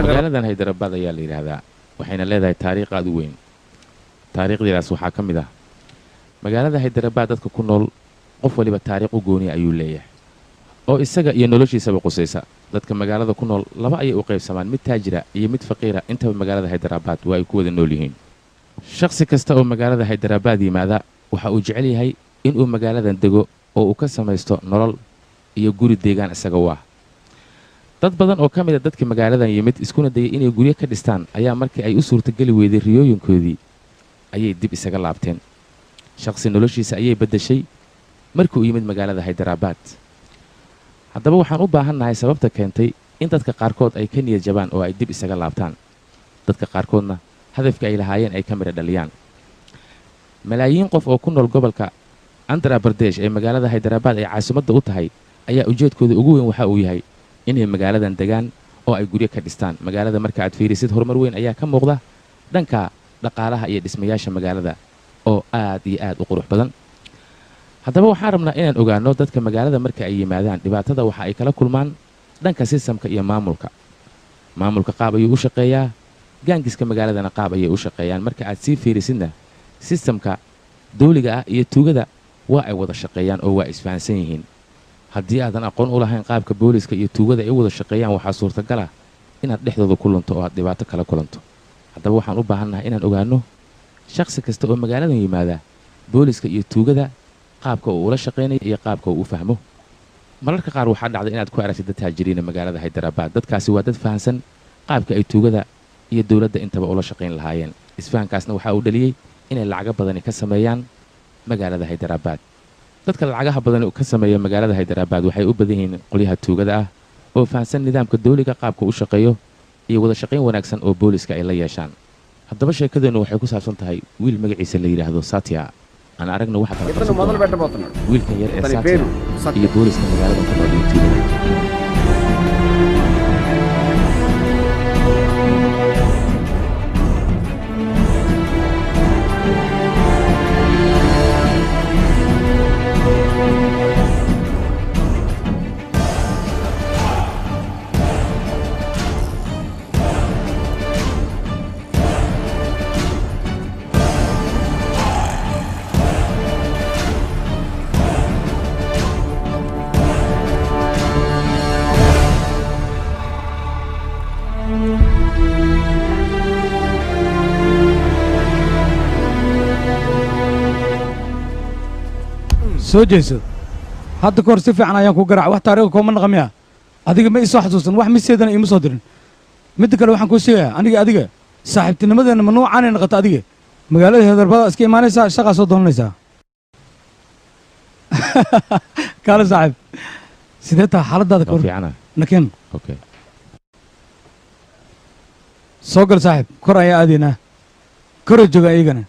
magaaladan Hyderabad ayaa la yiraahdaa waxayna leedahay taariikh aad u weyn taariikhdiidaas waxaa ka mid ah magaalada Hyderabad dadka ku nool qof waliba taariikh u gooni ayuu leeyahay oo isaga iyo noloshiisaba qusaysa dadka magaalada ku nool laba ayay u qaybsamaan mid taajira iyo mid faqiira inta magaalada Hyderabad waa ay ku wada nool yihiin shakhsi kasta oo magaalada Hyderabad yimaada waxa uu jecel yahay in uu magaaladan dego oo uu ka samaysto nolol iyo guri deegaan isaga waa dad badan oo ka mid ah dadka magaaladan yimid iskuna dayay inay guryo ka dhistaan ayaa markii ay u suurtagali weeday riyooyinkoodii ayay dib isaga laabteen shakhsi noloshiisa ayay bedeshay markii uu yimid magaalada Hyderabad haddaba waxaan u baahannahay sababta keentay in dadka qaarkood ay ka niyad jabaan oo ay dib isaga laabtaan dadka qaarkoodna hadafka ay lahaayeen ay ka midho dhaliyaan malaayiin qof oo ku nool gobolka Andhra Pradesh ee magaalada Hyderabad ay caasimadda u tahay ayaa ujeedkooda ugu weyn waxa uu yahay inay magaaladan degaan oo ay guryo ka dhistaan magaalada marka aad fiirisid horumar weyn ayaa ka muuqda dhanka dhaqaalaha iyo dhismayaasha magaalada oo aad iyo aad u qurux badan haddaba waxaan rabnaa inaan ogaano dadka magaalada marka ay yimaadaan dhibaatada waxa ay kala kulmaan dhanka sistamka iyo maamulka qaab ayuu u shaqeeyaa gaangiska magaaladana qaab ayay u shaqeeyaan marka aad sii fiirisidna sistamka dawliga ah iyo tuugada waa ay wada shaqeeyaan oo waa isfahansan yihiin haddii aadan aqoon u lahayn qaabka booliska iyo tuugada ay wada shaqeeyaan waxaa suurtagal ah inaad dhexdooda ku lunto oo aad dhibaato kala kulanto haddaba waxaan u baahannahay inaan ogaano shakhsi kasta oo magaaladan yimaada booliska iyo tuugada qaabka uu ula shaqeynayo iyo qaabka uu u fahmo mararka qaar waxaa dhacda inaad ku aragtid dad taajiriina magaalada Hyderabad dadkaasi waa dad fahansan qaabka ay tuugada iyo dawladda intaba ula shaqeyn lahaayeen isfahankaasna waxa uu dhaliyay inay lacaga badani ka sameeyaan magaalada Hyderabad dadka lacagaha badan ka sameeya magaalada Hyderabad waxay u badan yihiin qoliyaha tuugada ah oo fahansan nidaamka dawliga qaabka uu shaqeeyo iyo wada shaqeyn wanaagsan oo booliska ay la yeeshaan haddaba sheekadeenu waxay ku saabsan tahay wiil magaciisa la yiraahdo Satya aan aragna waxa kala qabsan wiilkan yar ee Satya iyo booliska magaalada ku nool tuugada soo jeesad hadda ka hor si fiican ayaan ku garaac wax taariikh kooma naqamiya adiga ma isoo xasuusan wax miseedana iima soo dirin midda kale waxaan kuu sheegayaa adiga saaxiibtinimadeena ma noocaanay naqata adiga magaalada Hyderabad iska imaanaysaa shaqaa soo doonanaysaa kaale saaxiib sidee tahay xaaladaada ka hor nakeen soo gal saaxiib kor ayaa aadaynaa koroo jooga iyagana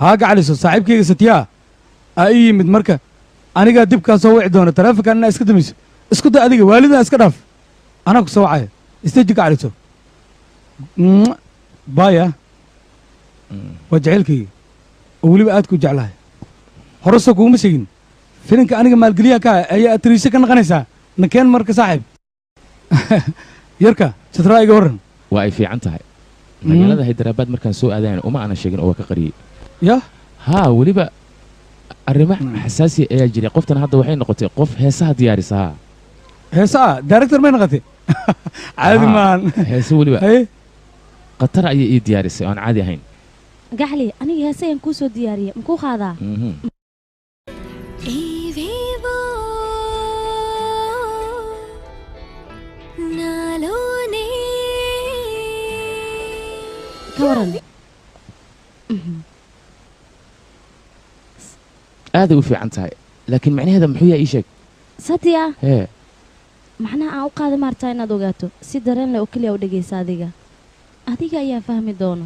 ها قاعد صاحب كي ستيا أي مد مركا أنا قاعد دب كان سوي عدونا ترافق أنا إسكت ميس إسكت أديك والدنا إسكت أف أنا كسوي عاي استيجي قاعد سو بايا وجعلكي أولي بقى تكون جعلها حرصك ومسكين فينك أنا مال قليا كا أي أتريسك أنا غنيسا نكين مركا صاحب يركا ستراي قورن واي في عنتها magaalada Hyderabad markaan soo aadayna uma ana sheegin oo ka qariyay ها وليبا الرمح حساسي يا جري قفتنا هذا وحين نقطة قف هسه ديارسها هسه دايركتور ما نقطة عادي مان هسه وليبا ايه قطر اي ديارسي انا عادي هين قحلي انا هسه ينكوسو دياريه مكو هذا كورن هذا وفي عنتها لكن معنى هذا محوية إيشك ساتيا ايه معناها أوقات مارتين دوغاتو سيدرين لو كلي ودقي صادقة أديك يا فهمي دونو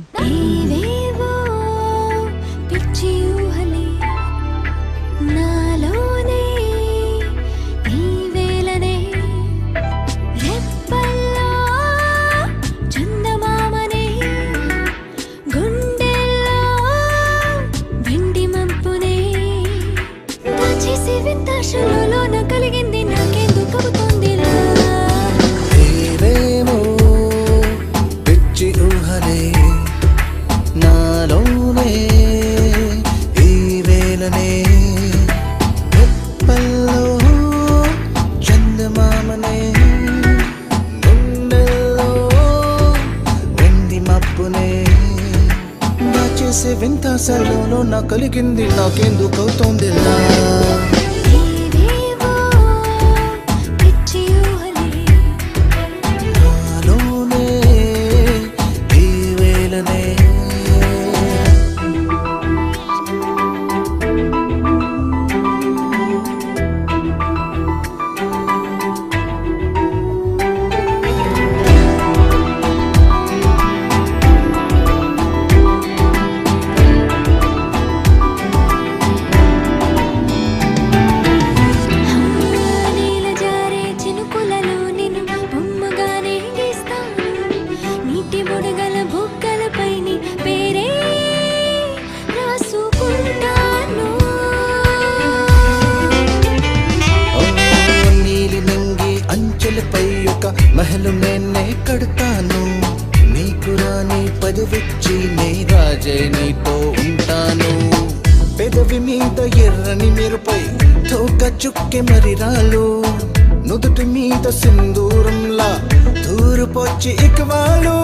పిచ్చి ఊహలే నాలోనే ఈ వేళనే రెప్పల్లో చందమామనే గుండెల్లో వెండి మబ్బునే దాచేసే వింత సలోలో నా కలిగింది నాకెందుకవుతోందిలా महल मैंने कड़तानु नीकु रानी पदविच्ची नी राजे नीतो उंटानु पेदवी मीद एर्रनि मेरुपै तोक चुक्के मरिरालु నుదుటి మీద సింధూరంలా దూరపొచ్చి ఇకవాలు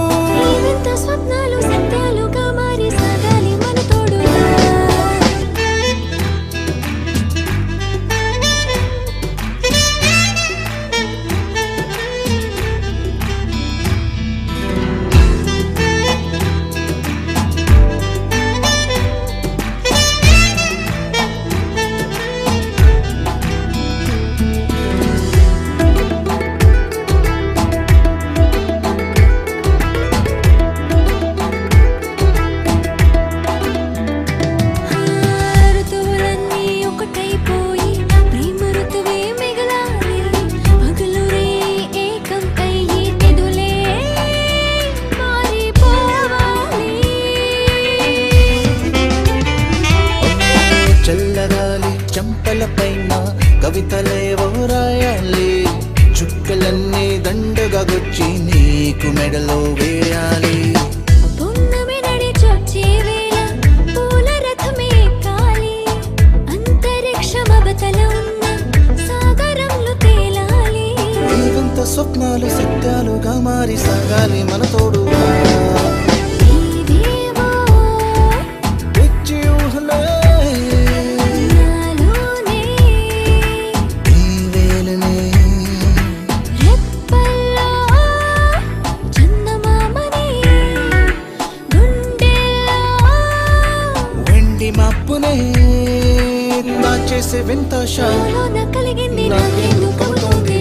ఇంత స్వప్నాలు సత్యాలుగా మారి సాగాలి మన తోడుగా చంపలపైన కవితలేవో రాయాలి చుక్కలన్నీ దండగా గుచ్చి నీకు మెడలో వేయాలి పున్నమి నడి చొచ్చే వేళ పూల రథమే కాలి అంతరిక్షమవతల ఉన్న సాగరంలో తేలాలి ఇంత స్వప్నాలు సత్యాలుగా మారి సాగాలి మన తోడుగా మప్పునే నా చేసే వింత షాలో నా కలిగింది నాకెందుకవుతోంది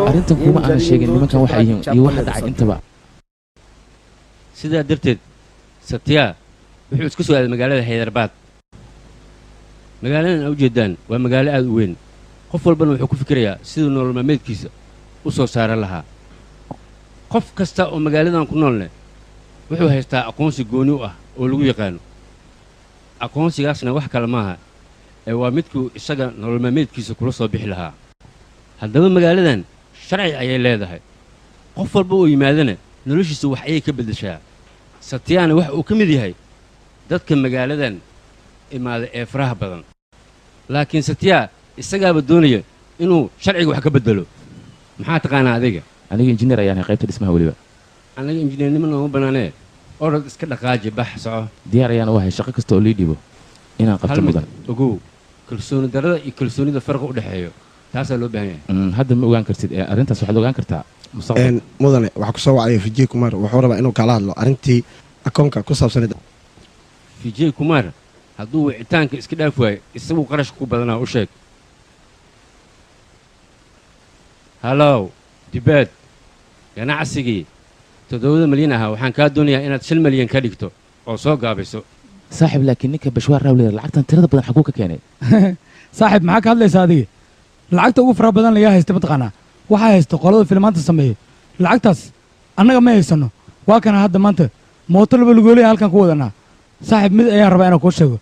arrintan kuma aanan sheegin nimankan waxa yihiin iyo waxa dhacay intaba sidaa darteed satya wuxuu isku soo aaday magaalada Hyderabad magaaladan u jeedaan waa magaalo aad u weyn qof walbana wuxuu ku fikirayaa siduu nolol maalmeedkiisa u soo saaran lahaa qof kasta oo magaaladan ku noolne wuxuu haystaa aqoonsi gooni u ah oo lagu yaqaano aqoonsigaasna wax kale maaha ee waa midkuu isaga nolol maalmeedkiisa kula soo bixi lahaa haddaba magaaladan sharci ayay leedahay qof walba oo yimaadana noloshiisa wax ayay ka beddeshaa satyana waxa uu ka mid yahay dadka magaaladan imaada ee faraha badan laakiin satya isagaaba doonaya inuu sharciga wax ka beddelo maxaa taqaanaa adiga aniga injineer ayaan ahay qaybta dhismaha weliba aniga injineernimo nooma bannaanee orod iska dhaqaaji bax soco diyaar ayaan u ahay shaqo kasta oo lii dhibo inaan qabto mudan ogow kalsooni darrada iyo kalsoonida farqa u dhexeeyo taasaa loo baahan yahay hadda ma ogaan kartid arrintaas waxaad ogaan kartaa mustaqbal mudane waxaa kusoo wacaya Vijay Kumar wuxuu rabaa inuu kala hadlo arrintii akoonka ku saabsaneed Vijay Kumar hadduu wicitaanka iska dhaaf waayo isagu qarash ku badanaa u sheeg hallow dibaad ganacsigii 7 milyan ahaa waxaan kaa doonayaa inaad 5 milyan ka dhigto oo soo gaabiso saaxiib laakiin ninka bashwaar raawleeda lacagtan tirada badan xaguu ka keenay saaxiib maxaa ka hadlaysaa adiga lacagta ugu faraha badan layaa haysta mataqaanaa waxaa haysta qolada filmaanta sameeya lacagtaas annaga ma haysanno waa kana hadda maanta mooto laba lugoolaya halkan ku wadanaa saaxiib mid ayaan rabaa inaan kuu sheego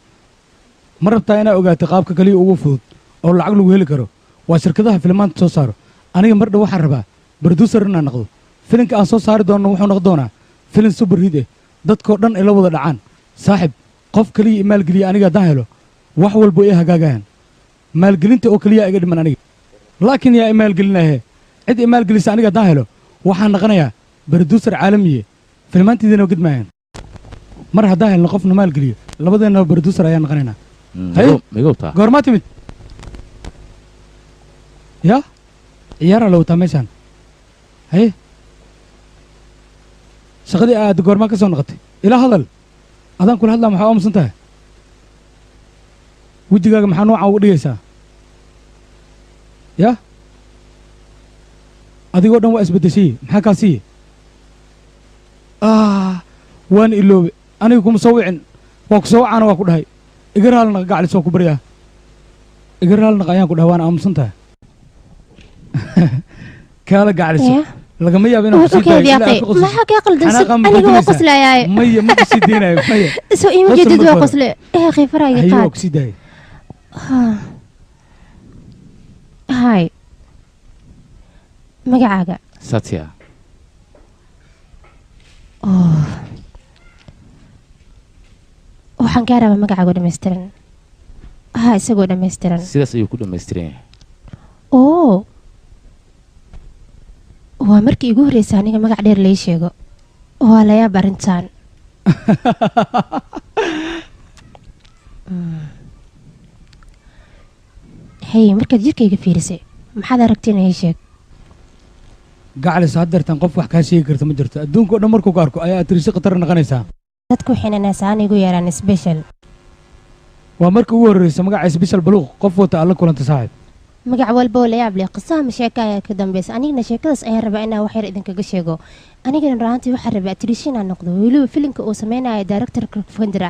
ma rabtaa inaa ogaatay qaabka kaliya ugu fudud oo lacag lagu heli karo waa shirkadaha filmaanta soo saaro aniga mar dhow waxaan rabaa broducer inaan noqdo filinka aan soo saari doonno wuxuu noqon doonaa filin super hit eh dadkoo dhan ay la wada dhacaan saaxiib qof kaliya maalgeliya aniga haddaan helo wax walba ay hagaagayaan maalgelinta oo kaliya iga dhiman aniga laakiin yaa maalgelinahe cid maalgelisa aniga haddaan helo waxaan noqonayaa broducer caalamiye filmaantiidina gidmaayaan mar haddaan helno qofna maalgeliyo labadeenna broducer ayaan noqonaynaa migowtaa goormaa timid yaa ciyaaraa la wataa meeshaan haye shaqadii aad goormaa ka soo noqotay ilaa hadal adaan kula hadlaa maxaa aamusan tahay wejigaaga maxaa noocaa uga dhigaysaa yaa adigoo dhan waa isbeddeshaye maxaa kaa siiye waan iloobe aniga kuma soo wicin waa ku soo wacaana waa ku dhahay iga raalnaqa gaclis waa ku baryaa iga raalnaqa ayaan ku dhahay waana aamusan tahay kaala gacliso lagama yaabo inaan ku sii daayo maxaa kaa qaldansan aniga waa qoslayaay maya ma ku sii deynayo maya soo iima jeedid waa qosle khifaraaga hayo waa qaad ku sii daayay hay magacaaga satya waxaan kaa rabaa magacaago dhammaystiran isagoo dhammaystiran sidaas ayuu ku dhammaystiran yahay oo waa markii igu horreysa aniga magac dheer lai sheego waa la yaab arrintan hey markaad jirkayga fiirisay maxaad aragtina ii sheeg gaclis haddeertan qof wax kaa sheegi karta ma jirto adduunka o dhan markuu ku arko ayaa atriisi khatar noqonaysaa dadku xinanaasaan igu yeeraan sbeshal waa markii ugu horreysa magaca sbeshal baluuq qof wata alla kulanta saaxiib magac walba oo la yaab leh qisaha ma sheeka ayaa ka dambaysa anigana sheekadaas ayaan rabaa inaan wax yar idinkaga sheego anigana raantii waxaan rabaa atriisi inaan noqdo weliba filimka uu sameynaya directorka fandira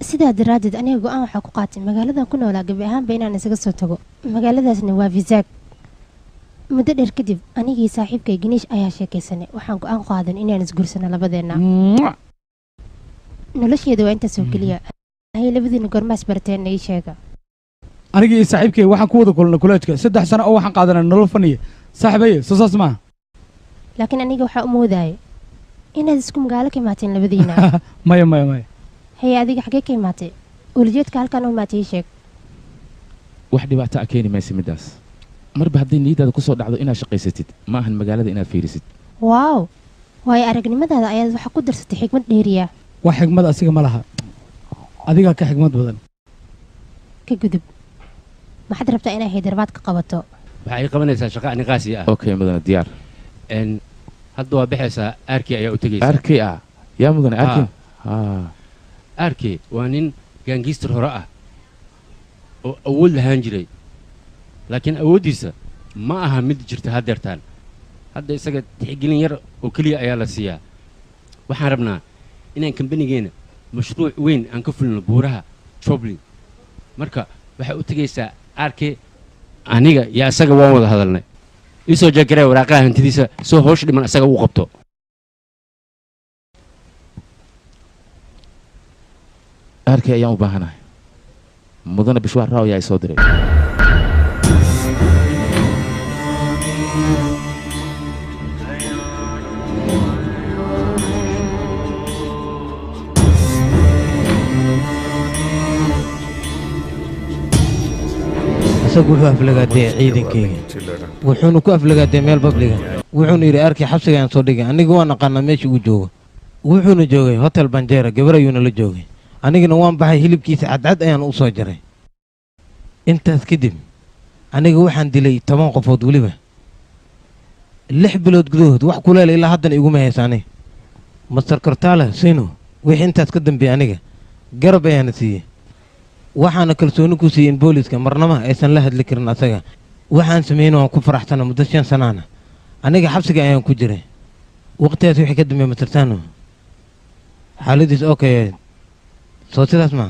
sidaa daraaddeed aniga go-aan waxaa ku qaatay magaaladan ku noolaa gabi ahaanba inaan isaga soo tago magaaladaasna waa visaag muddo dheer kadib anigii saaxiibkay giniish ayaa sheekaysanay waxaan go-aan qaadan inaan isgursano labadeenna nolosheeda waa intaasoo keliya hay labadiina goormaas barteen ii sheega anigii iyo saaxiibkay waxaan ku wada kulnay kuleejka 3 sano oo waxaan qaadanay nolol faniya saaxiibaye soo saas maaha laakiin aniga waxaa u moodayay inaad isku magaalo ka imaateen labadiina maya haye adiga xaggee ka imaatay ulijeedka halkan u imaatay ii sheeg wax dhibaato a keeni maysa middaas marba hadday niyadaada ku soo dhacdo inaad shaqaysatid ma ahan magaalada inaad fiirisid waaw waayo aragnimadaada ayaad waxaa ku darsatay xigmad dheeriya wax xigmad asiga ma laha adigaa ka xigmad badan ka gudub maxaad rabtaa inay haydarbaad ka qabato waxaa ii qabanaysaa shaqa aniqaasi ah okay mudane diyaar hadda waa baxaysaa aarkii ayaa u tegaysaa arkay ah yaa mudane arkin aarkii waa nin gaangiistar hore ah oo awood lahaan jiray laakiin awooddiisa ma aha mid jirta haddeertaan hadda isaga tixgelin yar oo keliya ayaa la siiyaa waxaan rabnaa inaan kambanigeenna mashruuc weyn aan ka fulino buuraha joblin marka waxay u tegaysaa aarkee aniga iyo isaga waan wada hadalnay iisoo jeegaree waraaqaha hantidiisa soo hoosh dhiman isaga uu qabto arkay ayaan u baahanahay mudane bishwaar raaw ayaa isoo diray isagu wuxuu aflagaadee ciidankayga wuxuuna ku aflagaadee meel babliga wuxuuna yidhi arkay xabsigaan soo dhigay aniga waan aqaanaa meesha uu joogo wuxuuna joogay hotel banjeera gabar ayuuna la joogay anigana waan baxay hilibkiisa cadcad ayaan u soo jaray intaas kadib aniga waxaan dilay 10 qofood weliba 6 bilood gudahood wax kuleela ilaa haddana iguma haysaane master kortaala sino wixii intaas ka dambeeyay aniga garab ayaana siiyey waxaana kalsooni ku siiyey in booliska marnaba aysan la hadli karin asaga waxaan sameeyey waan ku faraxsana muddo 5 sanaana aniga xabsiga ayaan ku jiray waqtigaas wixii ka dambeeyay master tano xaaladiis okay soo sidaas ma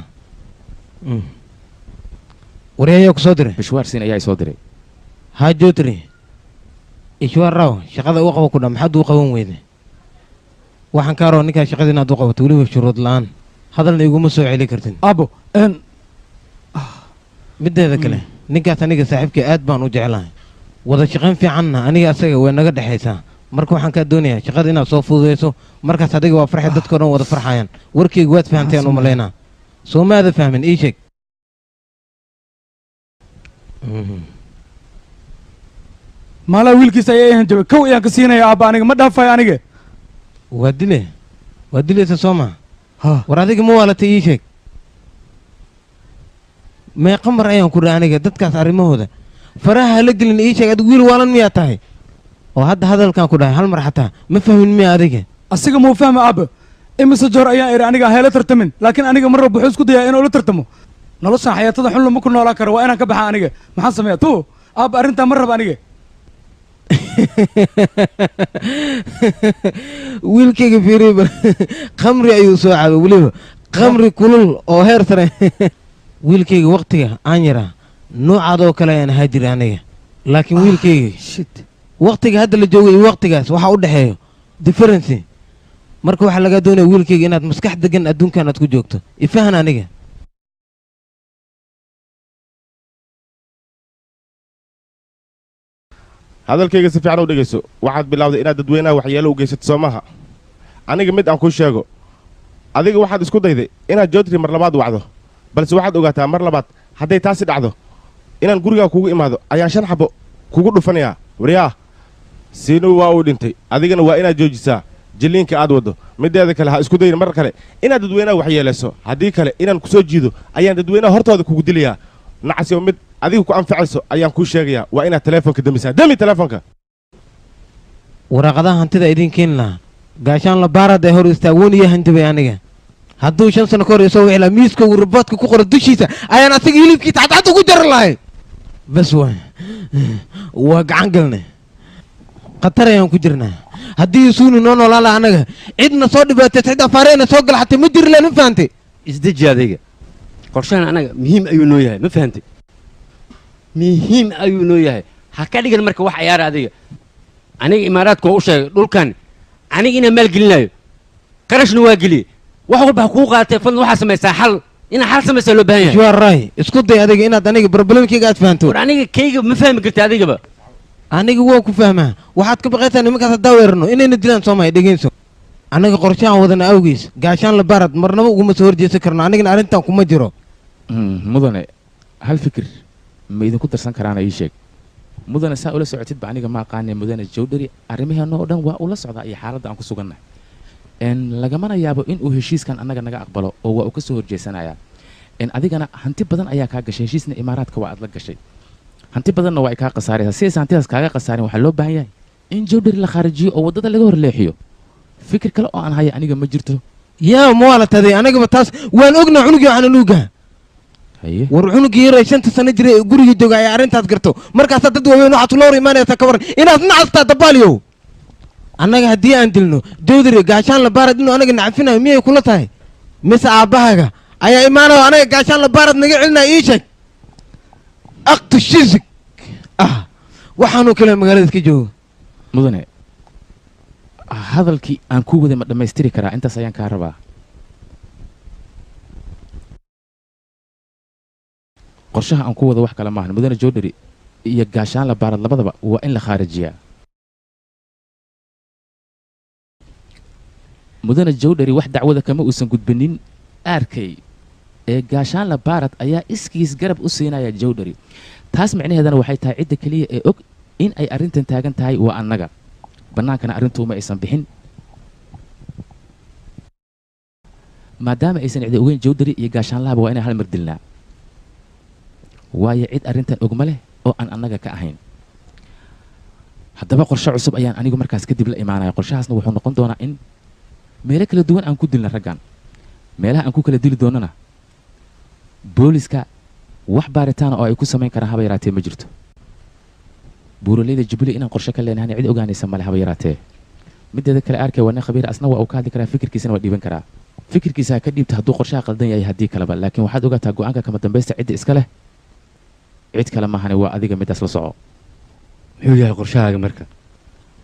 waree ayaa ku soo diray bishwaar siin ayaa soo diray haa jootri ishwaar raaw shaqada u qabo ku dha maxaad uu qaban weyde waxaan kaa rabo ninkaa shaqada inaad u qabato weliba shuruud la-aan hadalna iguma soo celi kartin aabo mideeda kale ninkaas aniga saaxiibkii aad baan u jeclahay wada shaqayn fiicanna aniga asaga way naga dhexaysaa marka waxaan kaa doonayaa shaqada inaad soo fududayso markaas adiga waa farxay dadkao dhan wada farxayaan warkayga waad fahamteen u malaynaa soo maada fahmin ii sheeg maalaa wiilkiisa ayaa ihan jabay kow ayaan ka siinaya aabba aniga ma dhaafayo aniga waa dilaysa soo maa war adiga ma waalatay ii sheeg meeqa mar ayaan ku dha aniga dadkaas arrimahooda faraha hala gelin ii sheeg adigu wiil waalan miyaa tahay oo hadda hadalkaan ku dhahay hal mar xataa ma fahmin miya adiga asiga muu fahma aabba imise joor ayaan idhi aniga heela tartamin laakiin aniga mar rab wuxuu isku dayaa inuu la tartamo noloshaan xayaatada xun lama ku noolaa karo waa inaan ka baxa aniga maxaan sameeya tu aabba arrintaa ma raba aniga wiilkayga fiiriba khamri ayuu soo cabay weliba khamri kulul oo heer sare wiilkayga waktiga aan yaraa noocaadoo kale ayaan ahaa jira aniga laakiin wiilkayga waktiga hadda la joogay iyo waktigaas waxaa u dhexeeyo differency marka waxaa lagaa doonaya wiilkayga inaad maskax degan adduunkan aad ku joogto ifahan aniga hadalkayga si fiican u dhegayso waxaad bilowday inaad dadweynaha waxyeelo u geysato soo maaha aniga mid aan kuu sheego adiga waxaad isku dayday inaad joodri mar labaad wacdo balse waxaad ogaataa mar labaad hadday taasi dhacdo inaan gurigaa kugu imaado ayaan 5 xabo kugu dhufanayaa waryaa siinuu waa uu dhintay adigana waa inaad joojisaa jilliinka aad waddo mideeda kale ha isku dayin mar kale inaad dadweynaha waxyeelayso haddii kale inaan ku soo jiido ayaan dadweynaha hortooda kugu dilayaa nacasi oo mid adiga ku anfacayso ayaan kuu sheegayaa waa inaad teleefonka damisaa dami teleefonka waraaqadaha hantida idiin keeni lahaa gaashaan la baarad ee hor istaagoon iyo handibay aniga hadduu 5 sano ka hor isoo wixii lahaa miiska uu raboodka ku qoro dushiisa ayaan asaga hilibkiisa cadcad ugu jari lahay bas waa gacan galnay khatar ayaan ku jirnaa haddii isuuni noo noolaa laha annaga cidna soo dhibaatay cid afaareena soo gala xatay ma jiri lahayn ma fahantay isdeji adayga qorshahan anaga muhiim ayuu noo yahay ma fahantay muhiim ayuu noo yahay ha ka dhigan marka wax ciyaara adiga aniga imaaraadka oo u sheegay dhulkan aniga inaan maal gelinayo qarashna waa geliyey wax walba ha kuu qaatay fadlan waxaa samaysaa xal inaa xal samaysaa loo baahan yahay you are right isku day adiga inaad aniga problemkayga aad fahanto war aniga kayga ma fahmi karta adigaba aniga waa ku fahmaa waxaad ka baqaysaa nimankaas haddaa weerarno inayna dilaan soomahay dhegeyso annaga qorshahan wadana awgiis gaashaan la baarad marnaba uguma soo horjeesan karno anigana arrintan kuma jiro mudane hal fikir ma idinku darsan karaana ii sheeg mudane saa ula socotidba aniga ma aqaanee mudane jawdhari arrimaheena oo dhan waa ula socdaa iyo xaaladda aan ku sugannahay lagamana yaabo inuu heshiiskan annaga naga aqbalo oo waa uu ka soo horjeesanayaa adigana hanti badan ayaa kaa gashay heshiisna imaaraadka waa aad la gashay hanti badanna waa ay kaa khasaaraysaa sidays hantidaas kaaga khasaarin waxaa loo baahan yahay in jawdhari la khaarijiyo oo waddada laga horleexiyo fikir kale oo aan haya aniga ma jirto yaa ma waa la taday anagaba taas waan ognaa cunugii waxaana nuugaa war cunugii yaray 5 sano jiray guriga jooga ayaa arrintaas garto markaasaa dad waaweyn waxaad ula hor imaanaysaa ka waran inaad nacastaa dabaaliyow annaga haddii aan dilno jawdari gaashaan la baarad inuu anaga nacafinayo miyay kula tahay mise aabbahaaga ayaa imaanayo anaga gaashaan la baarad naga celinaya ii sheeg aktu shisig waxaanuu kale magaalada iska jooga mudane hadalkii aan ku waday ma dhammaystiri karaa intaas ayaan kaa rabaa qorshaha aan ku wada wax kale maahan mudane jawdhari iyo gaashaan la baarad labadaba waa in la khaarijiyaa mudane jawdhari wax dacwada kama uusan gudbinin arkay ee gaashaan la baarad ayaa iskiis garab u siinaya jawdhari taas micnaheedana waxay tahay cidda keliya ee og in ay arrintan taagan tahay waa annaga bannaankana arrintuuma aysan bixin maadaama aysan cidi ogeyn jawdhari iyo gaashaanlahaba waa inaan hal mar dilnaa waayo cid arrintan ogma leh oo aan annaga ka ahayn haddaba qorshe cusub ayaan anigu markaas kadib la imaanaya qorshahaasna wuxuu noqon doonaa in meelo kala duwan aan ku dilna raggan meelaha aan ku kala dili doonana booliska wax baaritaana oo ay ku samayn karaan haba yaraatee ma jirto buuraleyda jubilee inaan qorshe ka leenahay cid ogaanaysa male haba yaraatee mideeda kale arkay waa nin khabiir asna waa uu ka hadli karaa fikirkiisana waa dhiiban karaa fikirkiisa ha ka dhiibta hadduu qorshaha qaldan yahay haddii kaleba laakiin waxaad ogaataa go'aanka kama dambaysta cidda iska leh cid kale maahane waa adiga midaas la soco muxuu yahay qorshahaaga marka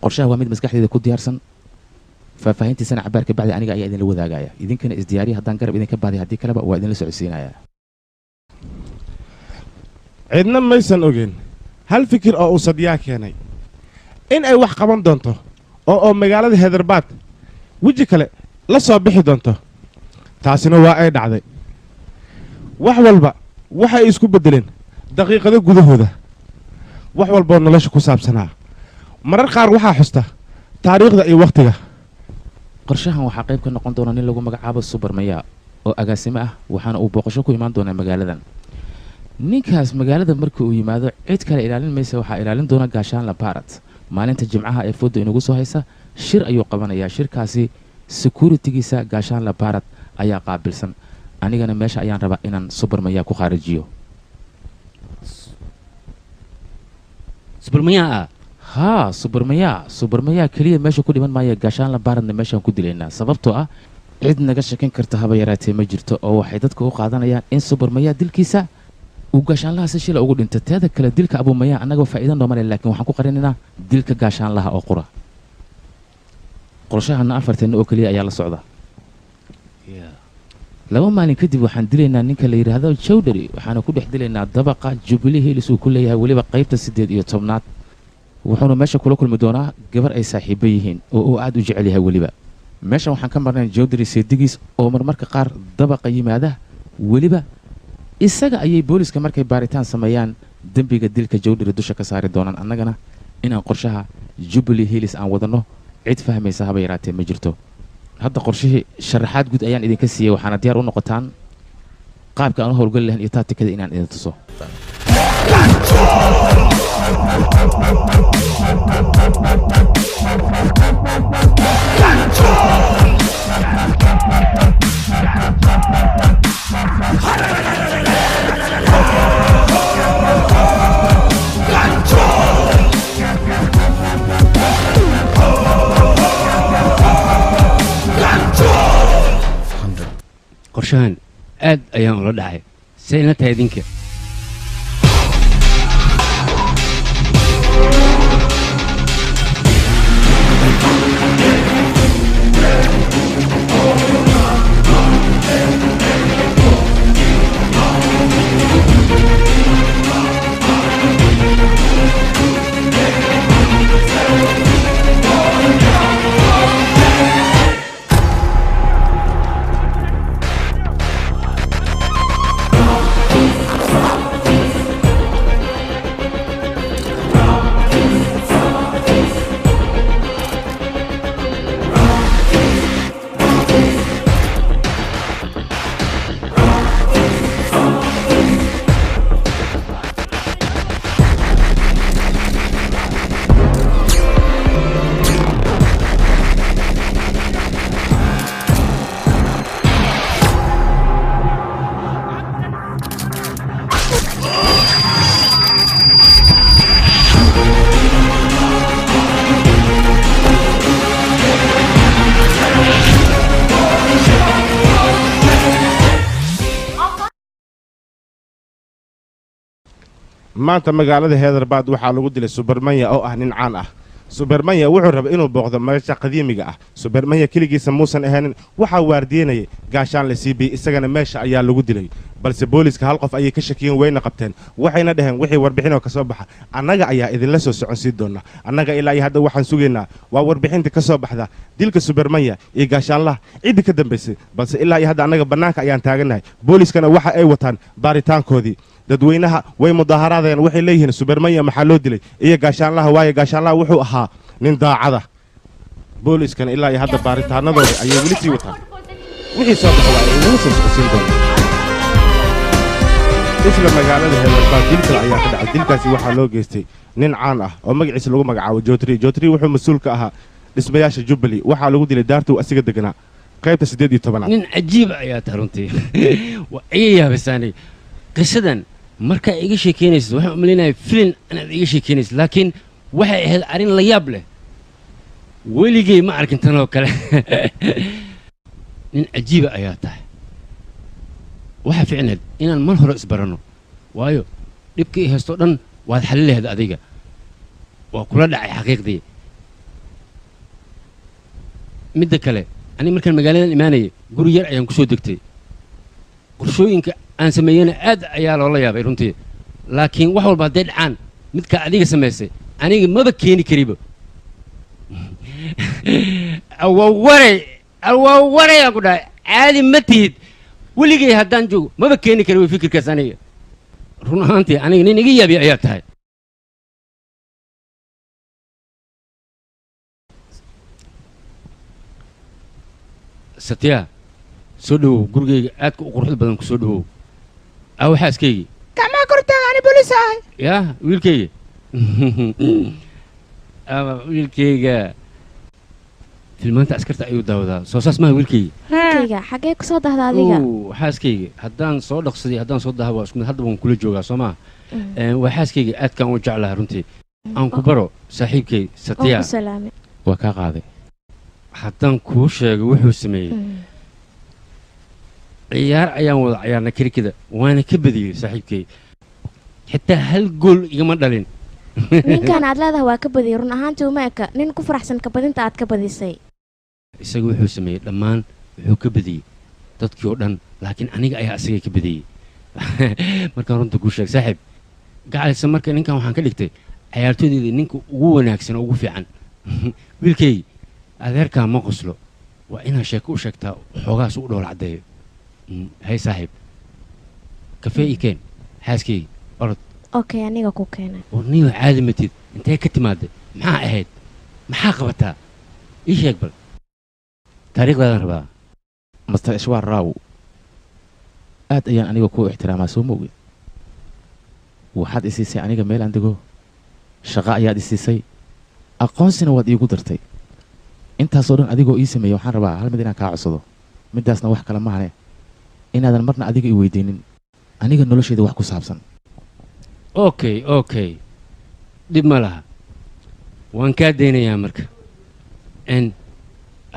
qorshaha waa mid maskaxdeeda ku diyaarsan faahfaahintiisana cabaar ka bacdi aniga ayaa idinla wadaagaya idinkana isdiyaariya haddaan garab idinka baaday haddii kaleba waa idinla socodsiinaya cidna maysan ogeyn hal fikir oo uu sadyaa keenay in ay wax qaban doonto oo magaalada heedarbaad weji kale la soo bixi doonto taasina waa ay dhacday wax walba waxay isku beddeleen daqiiqado gudahooda wax walboo nolosha ku saabsanaa marar qaar waxaa xusta taariikhda iyo wakhtiga qorshahan waxaa qayb ka noqon doona nin lagu magacaabo subarmaya oo agaasimo ah waxaana uu booqasho ku imaan doonaa magaaladan ninkaas magaalada marka uu yimaado cid kale ilaalin maysa waxaa ilaalin doona gaashaanla baarat maalinta jimcaha ee fooda inagu soo haysa shir ayuu qabanayaa shirkaasi securitigiisa gaashaanla baarat ayaa qaabilsan anigana meesha ayaan rabaa inaan subarmaya ku khaarijiyo haa subarmaya keliya meesha ku dhiman maaya gaashaanla baaratna meeshaan ku dilaynaa sababtoo ah cid naga shakin karta haba yaraatee ma jirto oo waxay dadka u qaadanayaan in subarmaya dilkiisa uu gaashaanlaha si shila ugu dhinto teeda kale dilka abuumaya annagaba faa'iida nooma leh laakiin waxaan ku qarinaynaa dilka gaashaanlaha oo qura qorshahana afarteenna oo keliya ayaa la socda 2 maalin kadib waxaan dilaynaa ninka la yidhaahdo jawdari waxaana ku dhex dilaynaa dabaqa jubilee hilis uu ku leeyahay weliba qaybta 18aad wuxuuna meesha kula kulmi doonaa gabar ay saaxiibo yihiin oo uu aad u jecel yahay weliba meeshan waxaan ka marnay jawdari seedigiis oo marmarka qaar dabaqa yimaada weliba isaga ayay booliska markay baaritaan sameeyaan dembiga dilka jawdari dusha ka saari doonaan annagana inaan qorshaha jubilee hilis aan wadanno cid fahmaysa haba yaraatee ma jirto hadda qorshihii sharaxaad guud ayaan idinka siiyey waxaana diyaar u noqotaan qaabka aan u howlgali lahayn iyo taatikada inaan idin tuso qorshahan aad ayaan ula dhacay say ila tahay idinka maanta magaalada heedarbaad waxaa lagu dilay subarmanya oo ah nin caan ah subarmanya wuxuu rabay inuu booqdo meesha qadiimiga ah subarmanya keligiisa muusan ahaanin waxaa waardiyenayay gaashaanle cb isagana meesha ayaa lagu dilay balse booliska hal qof ayay ka shakiyeen wayna qabteen waxayna dhaheen wixii warbixinoo ka soo baxa annaga ayaa idinla soo soconsiin doona annaga ilaa iyo hadda waxaan sugaynaa waa warbixinta ka soo baxda dilka subarmanya iyo gaashaanlaha ciddii ka dambaysay balse ilaa iyo hadda annaga bannaanka ayaan taagannahay booliskana waxa ay wataan baaritaankoodii dadweynaha way mudaaharaadeen waxay leeyihiin subarmanya maxaa loo dilay iyo gaashaanlaha waayo gaashaanlaha wuxuu ahaa nin daacada booliskana ilaa iyo hadda baaritaanadooda ayay weli sii wataan wixii soo baxa waa idinla soo socodsiin doona isla magaalada heedarbaad dil kale ayaa ka dhacay dilkaasi waxaa loo geystay nin caan ah oo magaciisa lagu magacaabo jotri wuxuu mas-uul ka ahaa dhismayaasha jubilee waxaa lagu dilay daartuu asiga deganaa qaybta 18aad nin cajiib ayaa tahay runtii waa iga yaabisaanay qisadan markaa iga sheekeynaysid waxaan u malaynayaa filin inaad iga sheekeynaysid laakiin waxay ahayd arrin la yaab leh weligay ma arkin tan oo kale nin cajiiba ayaa tahay waxaa ficneed inaan mar hore isbaranno waayo dhibkii i haysto dhan waad xalin lahayd adiga waa kula dhacay xaqiiqdii midda kale aniga markaan magaaladan imaanayay guri yar ayaan ku soo degtay qorshooyinka aan sameeyena aad ayaa loola yaabay runtii laakiin wax walba hadday dhacaan midkaa adiga samaysay aniga maba keeni kariba awaawaray aan ku dhahay caadi ma tihid weligay haddaan joogo maba keeni kari way fikirkaas aniga run ahaantii aniga nin iga yaabiya ayaa tahay satya soo dhowow gurigayga aadka u quruxda badan ku soo dhowow aw xaaskaygii gacmaha kortaaga ani bolis ahay yaa wiilkayga wiilkayga filmaanta askarta ayuu daawadaa soo saas maha wiilkayga wiilkayga xaggee ku soo dahda adiga xaaskayga haddaan soo dhaqsaday haddaan soo daha waa isku mid hadda waan kula joogaa soo maha waa xaaskayga aadkaan u jeclaha runtii aan ku baro saaxiibkay satya waa kaa qaaday haddaan kuu sheego wuxuu sameeyey ciyaar ayaan wada ciyaarna kirikida waana ka badiyey saaxiibkay xitaa hal gool igama dhalin ninkan aad leedahay waa ka badiyey run ahaantii uma eka nin ku faraxsan kabadinta aad ka badisay isaga wuxuu sameeyey dhammaan wuxuu ka badiyey dadkii oo dhan laakiin aniga ayaa isagay ka badiyey markaan runta kuu sheeg saaxiib gacalisa marka ninkan waxaan ka dhigtay ciyaartooydeedii ninka ugu wanaagsan oo ugu fiican wiilkay adeerkaa ma qoslo waa inaad sheeko u sheegtaa xoogaas u dhowl caddeeyo hay saaxiib kafee ii keen xaaskeygi orod okay aniga ku keenay warniyo caadi matid intee ka timaaday maxaa ahayd maxaa qabataa ii sheeg bal taariikhdaadaan rabaa master ishwaar raaw aad ayaan aniga kuu ixtiraamaa soo moogid waxaad isiisay aniga meel aan dego shaqo ayaad isiisay aqoonsina waad iigu dartay intaasoo dhan adigoo ii sameeyey waxaan rabaa hal mid inaan kaa codsado middaasna wax kale mahane inaadan marna adiga ii weydiinin aniga nolosheeda wax ku saabsan okay dhib ma laha waan kaa daynayaa marka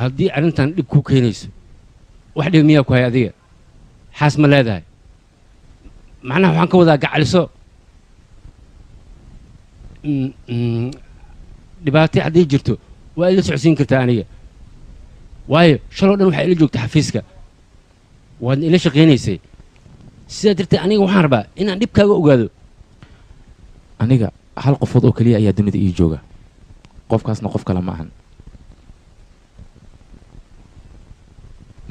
haddii arrintan dhib kuu keenayso wax dhib miyaa ku hay adiga xaas ma leedahay macnaha waxaan ka wadaa gacaliso dhibaatay haddii jirto waa ila socodsiin kartaa aniga waayo shaloo dhan waxaa ila joogta xafiiska waadna ila shaqaynaysay sidaa darteed aniga waxaan rabaa inaan dhibkaaga ogaado aniga hal qofood oo keliya ayaa dunida ii jooga qofkaasna qof kale ma ahan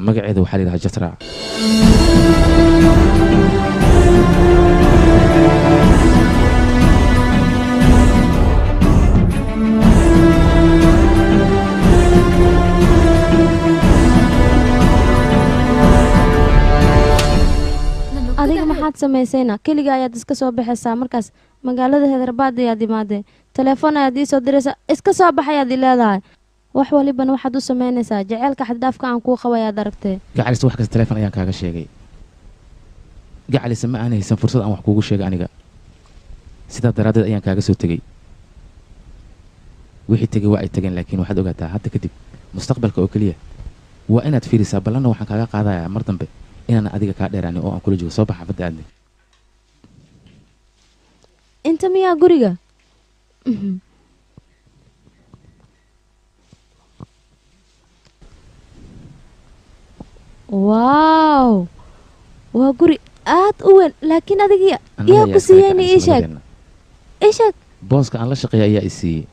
magaceeda waxaa la yidhahaa jatra adiga maxaad samaysayna keliga ayaad iska soo baxaysaa markaas magaalada Hyderabad ayaad imaadeen telefoon ayaad ii soo diraysaa iska soo baxayaad leedahay wax walibana waxaad u samaynaysaa jaceelka xaddaafka aan kuu qabayaad aragtay gacalisa wax kasta telefoon ayaan kaaga sheegay gacalisa ma aan haysan fursad aan wax kuugu sheega aniga sidaa daraaddeed ayaan kaaga soo tegey wixii tegey waa ay tageen laakiin waxaad ogaataa hadda kadib mustaqbalka oo keliya waa inaad fiirisaa ballanna waxaan kaaga qaadayaa mar dambe inaan adiga kaa dheeraanin oo aan kula joogo soo bax xaafadda aadne inta miyaa guriga waaw waa guri aad u weyn laakiin adiga yaa ku siiyeyna ii sheeg booska aan la shaqeeya ayaa i siiyey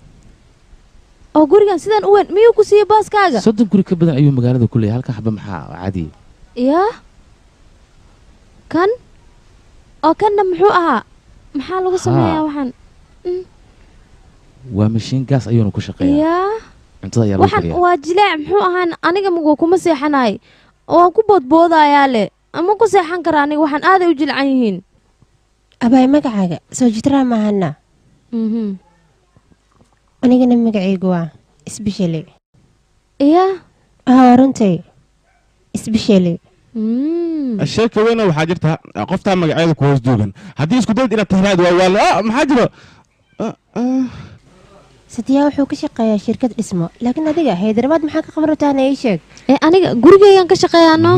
oo gurigan sidaan u weyn miyuu ku siiyey booskaaga 30 guri ka badan ayuu magaalada ku leeyahay halkan xaba maxaa caadi yaa kan oo kanna muxuu ahaa maxaa lagu sameeyaa waxaan waa mashiin gaas ayuuna ku shaqeeyaa yaa cuntada ayaa lagu kariyaa waa jileec muxuu ahaan aniga magu kuma seexanaay waan ku boodboodayaa le ama ku seexan karaa aniga waxaan aaday u jilcan yihiin abaay magacaaga soo jitraa maahana anigana magacaygu waa isbishele yaa runtay isbishele sheeka weyna waxaa jirta qoftaa magaceeda ku hoos duugan haddii isku dayid inaad tahraad waa maxaa jiro satiyaa wuxuu ka shaqeeyaa shirkad dhismo laakiin adiga Hyderabad maxaa ka qabrataana ii sheeg aniga gurigaygan ka shaqeeyaano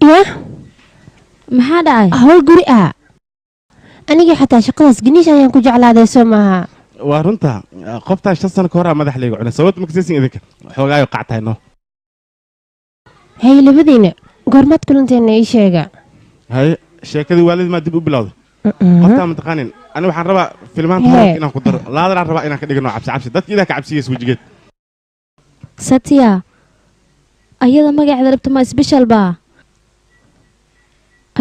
ya maxaa dhacay hawl guri anigii xataa shaqadaas ganiish ayaan ku jeclaaday soo maaha waa runta qoftaa 5 sano ka hor madax leega cunay sababta ma kasaysin idinka xoogaayo qactayno hay labadiina goormaad kulanteena ii sheega hay sheekadii waalid ma dib u bilowday qoftaa mataqaanin ani waxaan rabaa filmaanta hore inaan ku daro laadana rabaa inaan ka dhigno cabsi dadka idaa ka cabsiyees wajigeed satya ayada magaceeda rabta ma special baa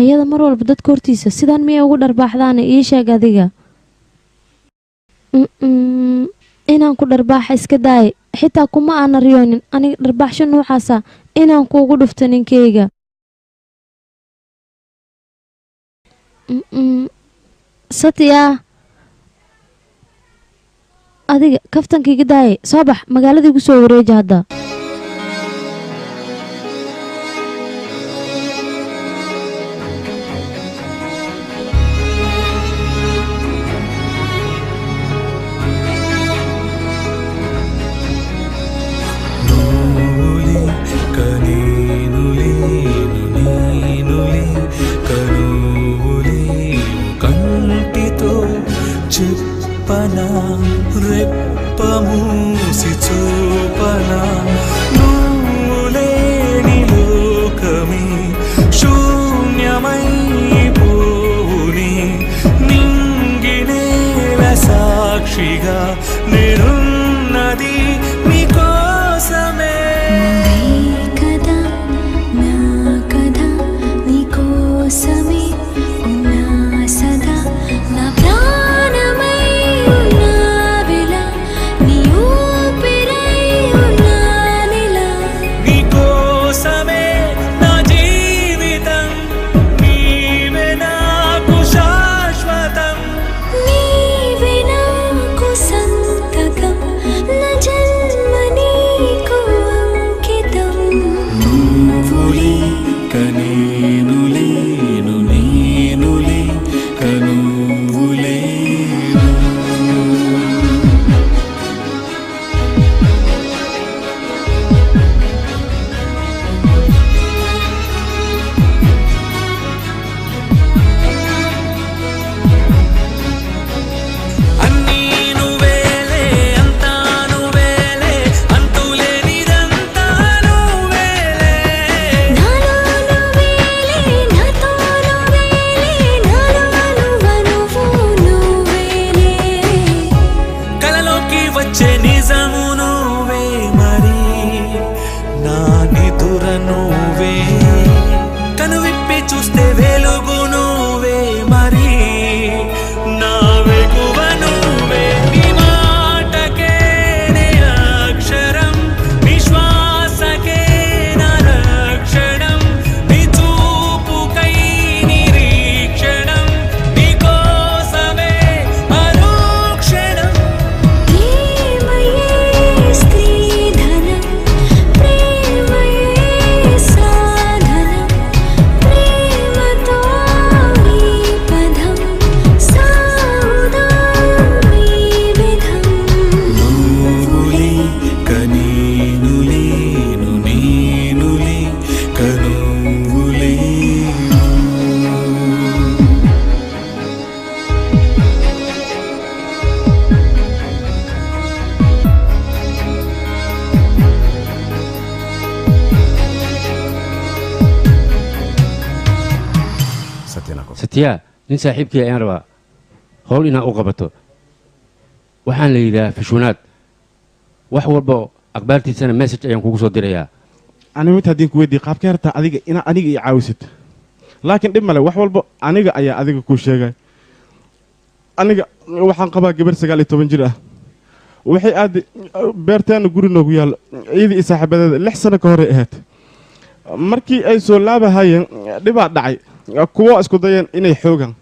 ayada mar walba dadka hortiisa sidaan miyay ugu dharbaaxdaana ii sheeg adiga inaan ku dharbaaxa iska daay xitaa kuma aana riyoonin aniga dharbaaxsho noocaasa inaan kuugu dhufto ninkeyga satya adiga kaftankaiga daaye soo bax magaaladii gu soo wareeji hadda రెప్పమూసి చూపనా నువ్వులేని లోకమే శూన్యమైపోని నింగినేల సాక్షిగా నేనున్నది నీకోసమే కదా నా కదా నీకోసమే ఉన్నా సదా నా ప్రాణమై ఉన్నావిలా నీ ఊపిరై ఉన్నానిలా నీకోసమే నా జీవితం నీవే నాకు శాశ్వతం నీవే నాకు సంతకం నా జన్మ నీకు అంకితం నువ్వులే కనేనులేను నేనులే కనువులేను అన్నీ నువ్వేలే అంతా నువ్వేలే అంతులేనిదంతా నువ్వేలే నాలో నువ్వేలే నాతో నువ్వేలే నాలో నువ్వేలే కలలోకి వచ్చే నిజము నువ్వే మరి నా నిదుర నువ్వే కనువిప్పి చూస్తే వెలుగు నువ్వే మరి నా వెగువ నువ్వే నీ మాటకే నే అక్షరం నీ శ్వాసకే నా రక్షణం నీ చూపుకై నిరీక్షణం నీ కోసమే అనుక్షణం ప్రేమయే స్త్రీధనం ప్రేమయే సాధనం ప్రేమతో ఈ పదం సాగుదాం ఈ విధం నువ్వులే కనేనులేను నేనులే కనువులేను satya nin saaxiibkii ayaan rabaa howl inaad u qabato waxaan la yidhahaa fishunaad wax walba akhbaartiisana message ayaan kugu soo dirayaa ani mid haddii ku weydiiy qaabkee rabtaa adiga inaa aniga ii caawisid laakiin dhib male wax walba aniga ayaa adiga kuu sheegay aniga waxaan qabaa gabar 19 jir ah waxay aad beertaana guri noogu yaallo iyadii iyo saaxiibadeeda 6 sano ka horey ahayd markii ay soo laabahayeen dhibaa dhacay kuwo isku dayeen inay xoogaan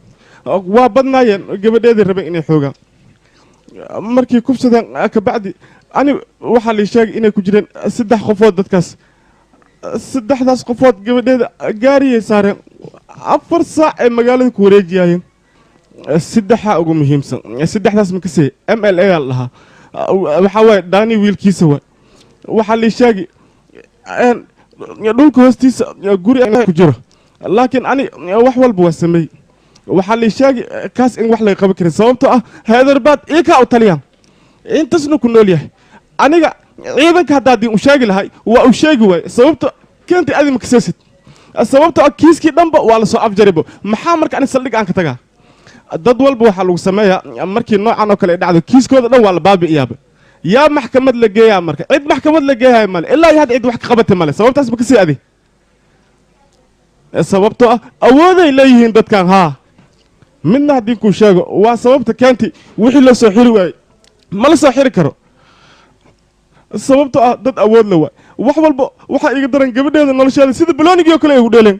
waa badnaayeen gabadheedii rabeen inay xoogaan markii kubsadeen kabacdi ani waxaa lii sheegay inay ku jireen 3 qofood dadkaas 3daas qofood gabadheeda gaariyay saareen 4 saac ay magaalada ku wareejiyayeen 3 ugu muhiimsan 3daas ma kasee MLA la dhahaa waxaa waaye daani wiilkiisa waay waxaa lii sheegay dhulka hoostiisa guri ku jiro laakiin ani wax walba waa sameey waxaa la sheegi kaas in wax laga qaban karin sababtoo ah haydarbaad iyakaa u taliyaan intaasna ku nool yahay aniga ciidanka haddaadii u sheegi lahay waa u sheegi waaye sababto keentay adima kaseesid sababtoo ah kiiskii dhanba waa la soo afjaribo maxaa marka ani saldhig aan ka tagaa dad walba waxaa lagu sameeyaa markii noocan oo kale ay dhacdo kiiskooda dhan waa la baabi'iyaaba yaa maxkamad la geeyaa marka cid maxkamad la geeyahay male ilaa iyo hadda cid wax ka qabatay male sababtaas ba kasii adi sababtoo ah awooday leeyihiin dadkan haa midna haddii kuu sheego waa sababta keentay wixii loo soo xiri waayey ma la soo xiri karo sababtoo ah dad awood la waay wax walba waxaa iga daran gabadheeda nolosheeda sida baloonigii oo kale ay ugu dheeleen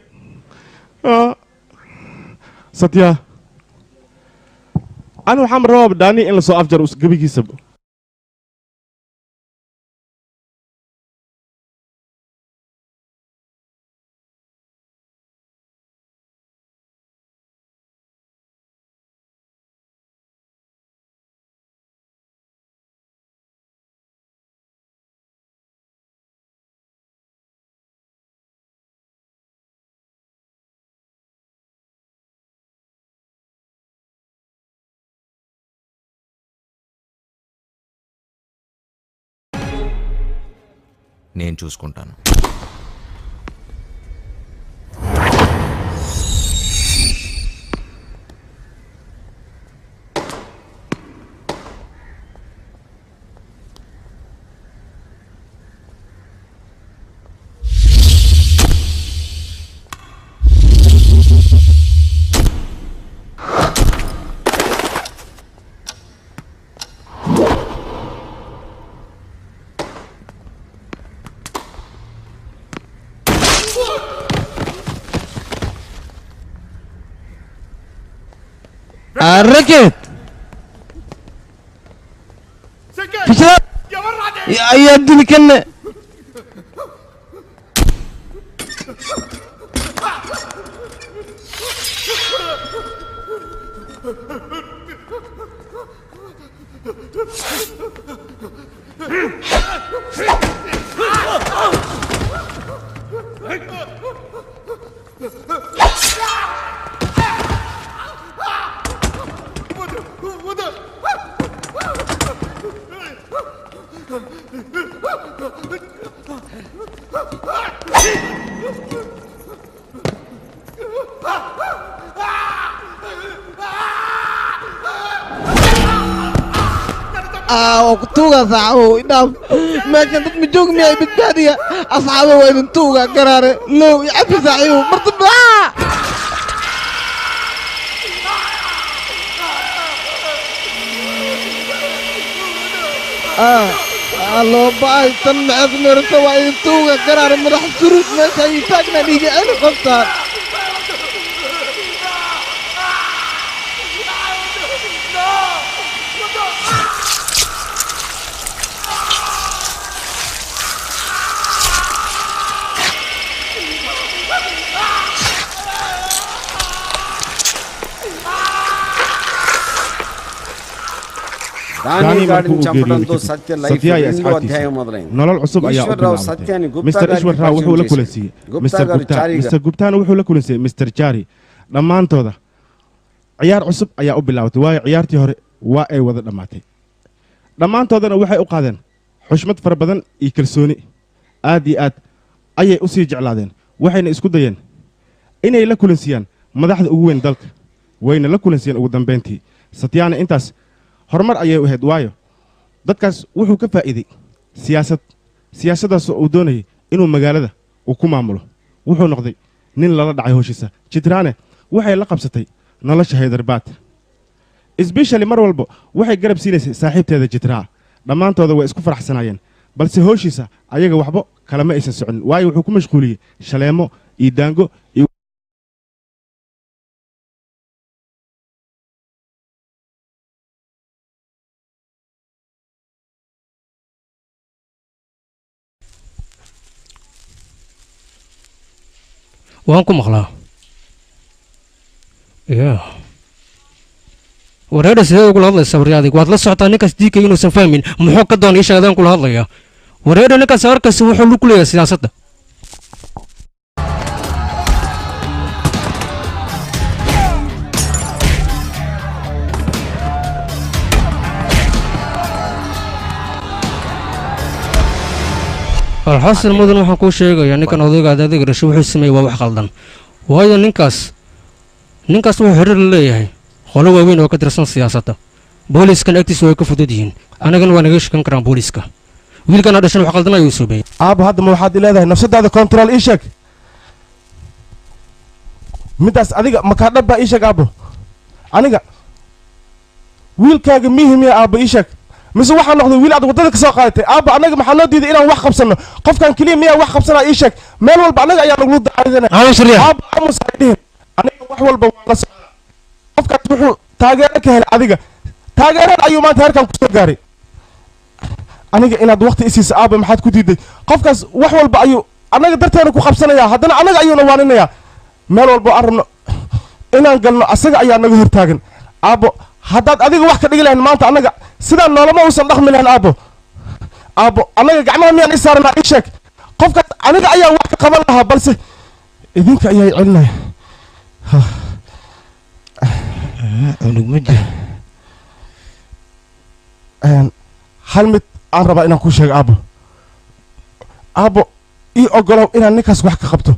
satyaa ani waxaan rabaa dhaani in la soo afjaro gabigiisaba నేను చూసుకుంటాను الركض يا ابني كله وقتوغا صاحبو إنام ما كنت مجوق معي بالتالية أصحابه وين انتوغا قراري لو يعفي صاحبو مرتبا الله باي تنعث مرتبا ينتوغا قراري مرح سروت ما سيتاقنا نيجي أنا قبطان nolol cusub ayaa u bilaabatay Mr. Ishwar Rao wuxuu la kulansiiyey Mr. Guptana wuxuu la kulansiiyey Mr. Jari dhammaantooda ciyaar cusub ayaa u bilaabatay waayo ciyaartii hore waa ay wada dhammaatay dhammaantoodana waxay u qaadeen xushmad fara badan iyo kalsooni aad iyo aad ayay u sii jeclaadeen waxayna isku dayeen inay la kulansiiyaan madaxda ugu weyn dalka wayna la kulansiiyeen ugu dambeyntii Satyana intaas horumar ayay u ahayd waayo dadkaas wuxuu ka faa'iiday siyaasadaas uu doonayay inuu magaalada uu ku maamulo wuxuu noqday nin lala dhacay howshiisa Chitrane waxay la qabsatay nolosha Hyderabad especially mar walba waxay garab siinaysay saaxiibteeda Chitra dhammaantooda way isku faraxsanayeen balse howshiisa ayaga waxba kala ma aysan socon waayo wuxuu ku mashquuliyay shaleemo iyo daango iyo waan ku maqlaa wareedha sidee ugula hadlaysaa waryadig waad la socotaa ninkaas diikay inuusan fahmin muxuu ka doon isha adaan kula hadlayaa wareedha ninkaas arkaysa wuxuu lug ku leeyahay siyaasadda alxasan mudan waxaan kuu sheegayaa ninkan odaygaada adiga dhashay wuxuu sameeyey waa wax qaldan waayo ninkaas wuxuu xiriir la leeyahay qolo waaweyn oo ka tirsan siyaasadda booliiskan agtiisa way ka fudud yihiin anagana waa naga shekan karaan booliiska wiilkana dhashan wax qaldan ayuu sameeyey aabo hadda ma waxaad leedahay nafsadaada control ii sheeg midaas adiga makaa dhab baa ii sheeg aabo aniga wiilkaaga mihimiya aabo ii sheeg mise waxaa noqday wiil aad waddada ka soo qaadatay aabo annaga maxaa noo diiday inaan wax qabsanno qofkan keliya miyaa wax qabsanaa ii sheeg meel walba annaga ayaa naglu dacaadanaya aabo amus ay dhihin aniga wax walba waan la socdaa qofkaas wuxuu taageero ka helay adiga taageerada ayuu maanta heerkan kusoo gaaray aniga inaad waqti isiisa aabo maxaad ku diiday qofkaas wax walba ayuu annaga darteena ku qabsanayaa haddana annaga ayuuna waaninayaa meel walba aan rabno inaan galno asaga ayaa naga hortaagan aabo haddaad adiga wax ka dhigi lahayn maanta annaga sidaan noolama uusan dhaqmi lahayn aabo annaga gacmaha miyaan ii saaranaa ii sheeg qofkaas aniga ayaa wax ka qaban lahaa balse idinka ayaa celinaya cunug ma jiro hal mid aan rabaa inaan kuu sheego aabo ii ogolow inaan ninkaas wax ka qabto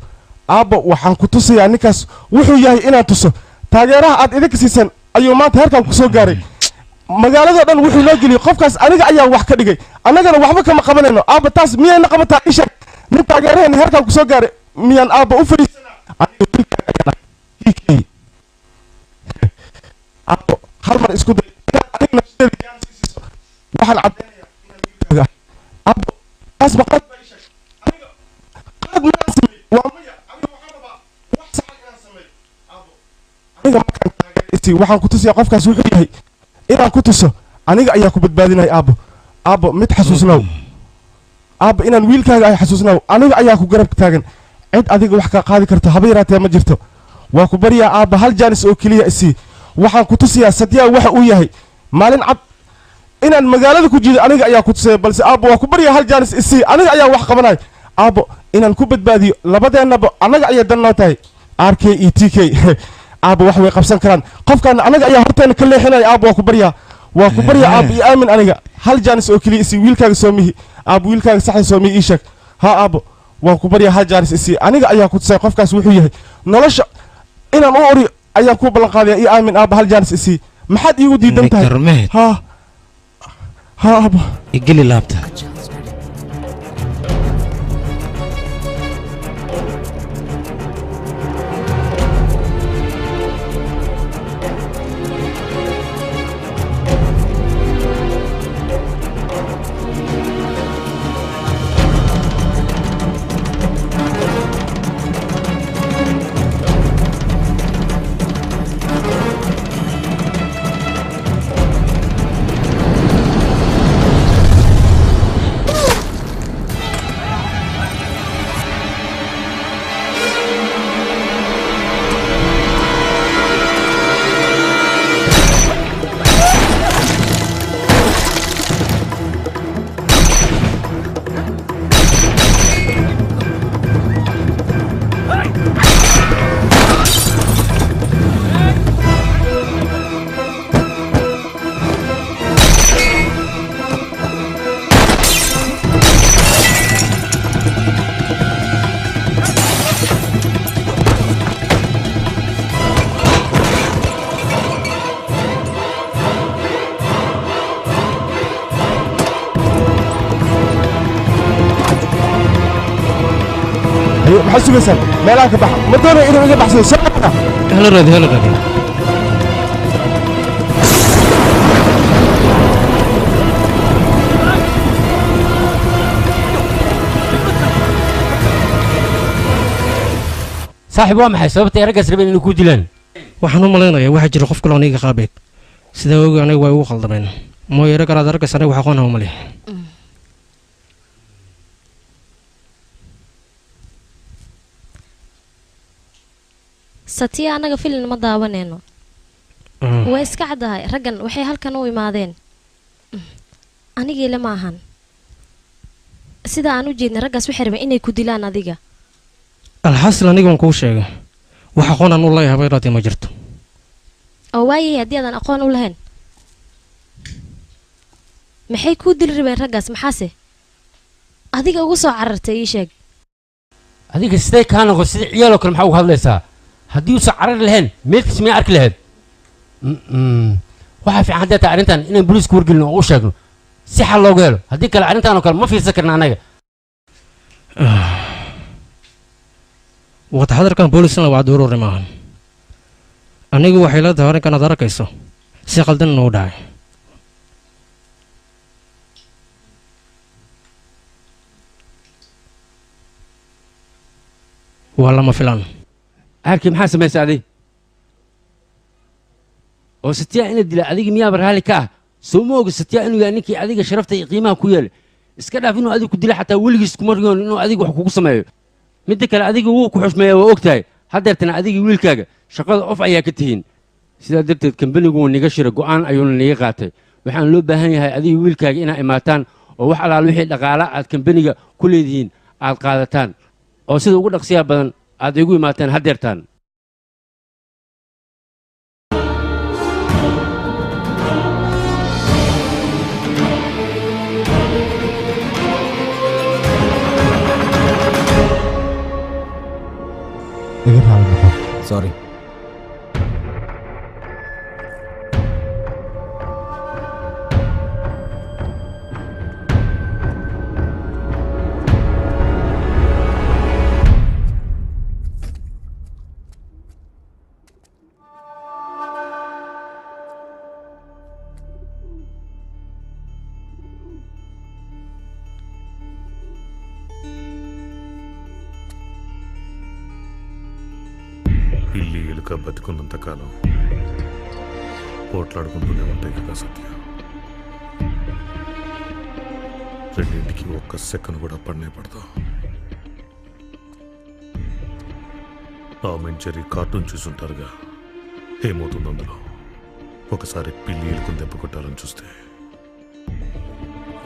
aabo waxaan ku tusayaa ninkaas wuxuu yahay inaan tuso taageeraha aad idinka siiseen ayuu maanta heerkan ku soo gaaray magaaladoo dhan wuxuu noo geliyey qofkaas aniga ayaa wax ka dhigay annagana waxba kama qabanayno aabo taas miyayna qabataa ii sheeg nin taageeraheena heerkan ku soo gaaray miyaan aabo u fadhiisanaa aabo hal mar isku day inaad aniga nafsadeeda yaan siisiso waxaan caddaynayaa inaan wiilkaaga ah aabo taas maqaad baa ii sheeg aniga qaad maan sameey waa maya aniga waxaan rabaa wax saxa inaan sameeyo aabo aniga markaan taageeraysi waxaan ku tusayaa qofkaas wuxuu yahay inaan ku tuso aniga ayaa ku badbaadinaya aabo mid xasuusnow aabo inaan wiilkaaga ay xasuusnow aniga ayaa ku garab taagan cid adiga wax kaa qaadi karto haba yaraatee ma jirto waa ku baryaa aabo hal jaanis oo keliya isii waxaan ku tusayaa sadyaa waxa uu yahay maalin cad inaan magaalada ku jiido aniga ayaa ku tusaya balse aabo waa ku baryaa hal jaanis isii aniga ayaa wax qabanaya aabo inaan ku badbaadiyo labadeennaba annaga ayay dan noo tahay r k e t k aabo wax way qabsan karaan qofkaan anaga ayaa horteena ka leexinaya aabo waa ku baryaa aabo iyo aamin aniga hal jaanis oo keliya isii wiilkaaga soomihi aabo wiilkaaga saxda soomihi ii sheeg ha aabo waan ku baryaa hal jaanis isii aniga ayaa ku tusaya qofkaas wuxuu yahay nolosha inaan u oriyo ayaan ku ballan qaadaya ii aamin aabo hal jaanis isii maxaad iigu diidan tahay ha aabo igeli laabta maxaad sugaysaan meelaha ka baxa ma doonaya inuu iga baxsado sababta هلا رادي saaxiib waa maxay sababta ay raggaas rabeen inay ku dilaan waxaan u malaynayaa waxaa jira qof kaloo aniga qaabeed sidaa ogi aniga way ugu khaldameen mooye ragaraad raggaas aniga wax aqoon ma leh satiya anaga filin ma daawanayno way iska caddahay raggan waxay halkan u imaadeen anigiile ma ahan sida aan u jeednay raggaas waxay rabeen inay ku dilaan adiga alxasil aniga waan kuu sheegay wax aqoon aan u leeyahay bayraati ma jirto oo waayay haddii aadan aqoon u lahayn maxay kuu dili rabeen raggaas maxaase adiga ugu soo carartay ii sheeg adiga sidee kaa noqon sida ciyaaloo kale maxaa uga hadlaysaa haddii uusan carari lahayn meelkiis miyaa arki lahayd waxaa fiican haddee taa arrintan inaan booliiska wargelino oo u sheegno si xal loogu helo haddii kale arrintan oo kale ma fiirsan karna annaga waqti xadarkan boolisna waa duruuri maahan anigu waxay la tahay arrinkan aad arkayso si qaldan inuu dhacay waa lama filan arkay maxaa samaysay adig oo satiyaa ina dila adiga miyaaba raalli ka ah soo ma oga satiyaa inuu yahay ninkii adiga sharafta iyo qiimaha ku yeelay iska dhaaf inuu adiga ku dila xataa weligiis kuma riyoon inuu adiga wax kugu sameeyo midda kale adiga wuu ku xushmeeya waa og tahay haddeertana adiga wiilkaaga shaqada of ayaa ka tihiin sidaa darteed kambanigu wuu niga shira go'aan ayuuna niga qaatay waxaan loo baahan yahay adiga wiilkaaga inaa imaataan oo wax alaal wixii dhaqaala aad kambaniga ku leedihiin aad qaadataan oo sida ugu dhaqsiyaa badan aad igu imaataan haddeertaan sorry పిల్లి ఎలుక బతుకున్నంత కాలం పోట్లాడుకుంటూనే ఉంటాయి కదా సత్య రెండింటికి ఒక్క సెకండ్ కూడా పడనే పడదు టామ్ అండ్ జెర్రీ కార్టూన్ చూసుంటారుగా ఏమవుతుంది అందులో ఒకసారి పిల్లి ఎలుకను దెబ్బ కొట్టాలని చూస్తే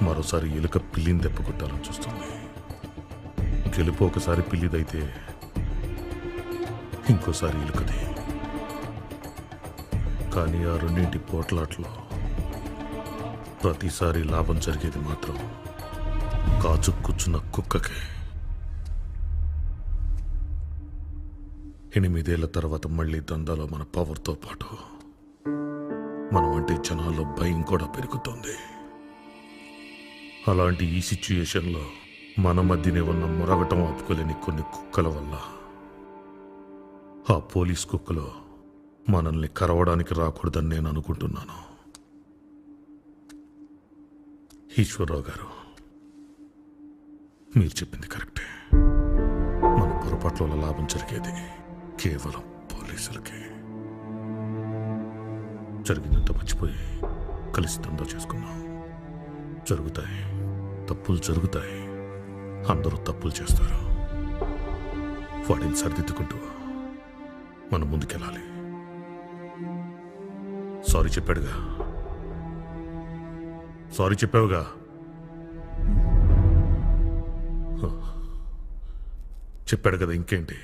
మరోసారి ఎలుక పిల్లిని దెబ్బ కొట్టాలని చూస్తుంది గెలుపు ఒకసారి పిల్లిదైతే ఇంకోసారి ఎలుకది కానీ ఆ రెండింటి పోట్లాట్లో ప్రతిసారి లాభం జరిగేది మాత్రం కాచు కూర్చున్న కుక్కకే 8 ఏళ్ల తర్వాత మళ్ళీ దందాలో మన పవర్తో పాటు మనం అంటే జనాల్లో భయం కూడా పెరుగుతుంది అలాంటి ఈ సిచ్యుయేషన్లో మన మధ్యనే ఉన్న మురగటం ఆపుకోలేని కొన్ని కుక్కల వల్ల ఆ పోలీస్ కుక్కలో మనల్ని కరవడానికి రాకూడదని నేను అనుకుంటున్నాను ఈశ్వరరావు గారు మీరు చెప్పింది కరెక్టే మన పొరపాట్ల వల్ల లాభం జరిగేది కేవలం పోలీసులకే జరిగిందంతా మర్చిపోయి కలిసి దందా చేసుకున్నాం జరుగుతాయి తప్పులు జరుగుతాయి అందరూ తప్పులు చేస్తారు వాటిని సరిదిద్దుకుంటూ మనం ముందుకెళ్ళాలి సారీ చెప్పాడుగా సారీ చెప్పావుగా చెప్పాడు కదా ఇంకేంటి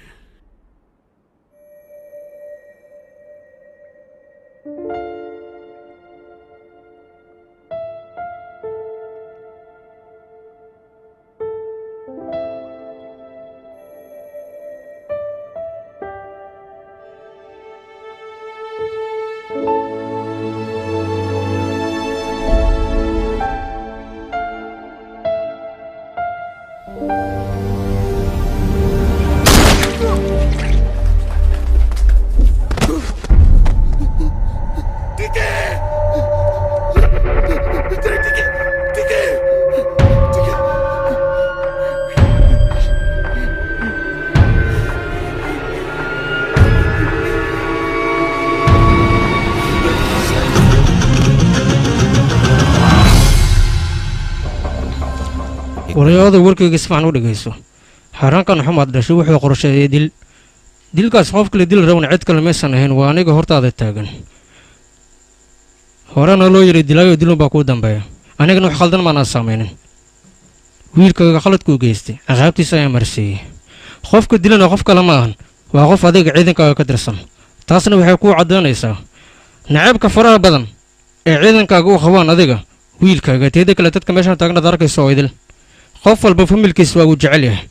walayaada warkayga si fiican u dhegayso xaaraankan maxamed dhashay wuxuu qorsheeyay dilkaas qof kale dil rawan cid kale maysan ahayn waa aniga hortaada taagan horena loo yidhi dilaayo dilun baa kuu dambeeya anigana wax khaldan maanaa samaynin wiilkayga khaladkuu geystay ciqaabtiisa ayaa marsiiyey qofka dilana qof kale ma ahan waa qof adiga ciidankaaga ka tirsan taasna waxay kuu caddaynaysaa naceebka faraha badan ee ciidankaaga u qabaan adiga wiilkaaga teeda kale dadka meeshan taagnaad arkaysa oo idil qof walba familkiisa waa uu jecel yahay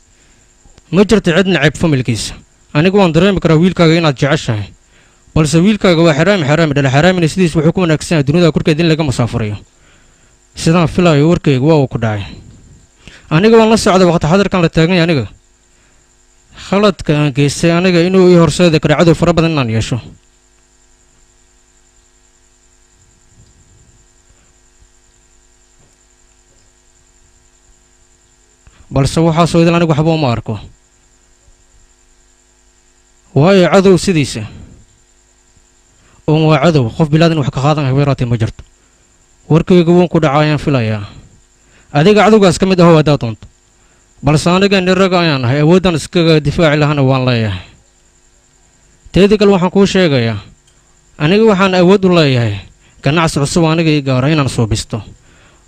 ma jirto cid necab familkiisa anigu waan dareemi karaa wiilkaaga inaad jeceshahay balse wiilkaaga waa xaraami dhala xaraamina sidiis wuxuu ku wanaagsan yahay dunida korkeeda in laga masaafuriyo sidaan filayo warkayga waa uu ku dhacay aniga waan la socday waqti xadarkan la taagan yahay aniga khaladka aan geystay aniga inuu ii horseedi karo cadow fara badan inaan yeesho balse waxaasoo idil anigu waxba uma arko waayo cadow sidiisa oon waa cadow qof bilaadan wax ka qaadan habeeraatay ma jirto warkayga wuun ku dhaca ayaan filayaa adiga cadowgaas ka mid ahoo haddaad doonto balse aniga niraga ayaan ahay awooddan iskaga difaaci lahana waan leeyahay teedii kale waxaan kuu sheegayaa aniga waxaan awood u leeyahay ganacsi cusub aniga ii gaara inaan suubisto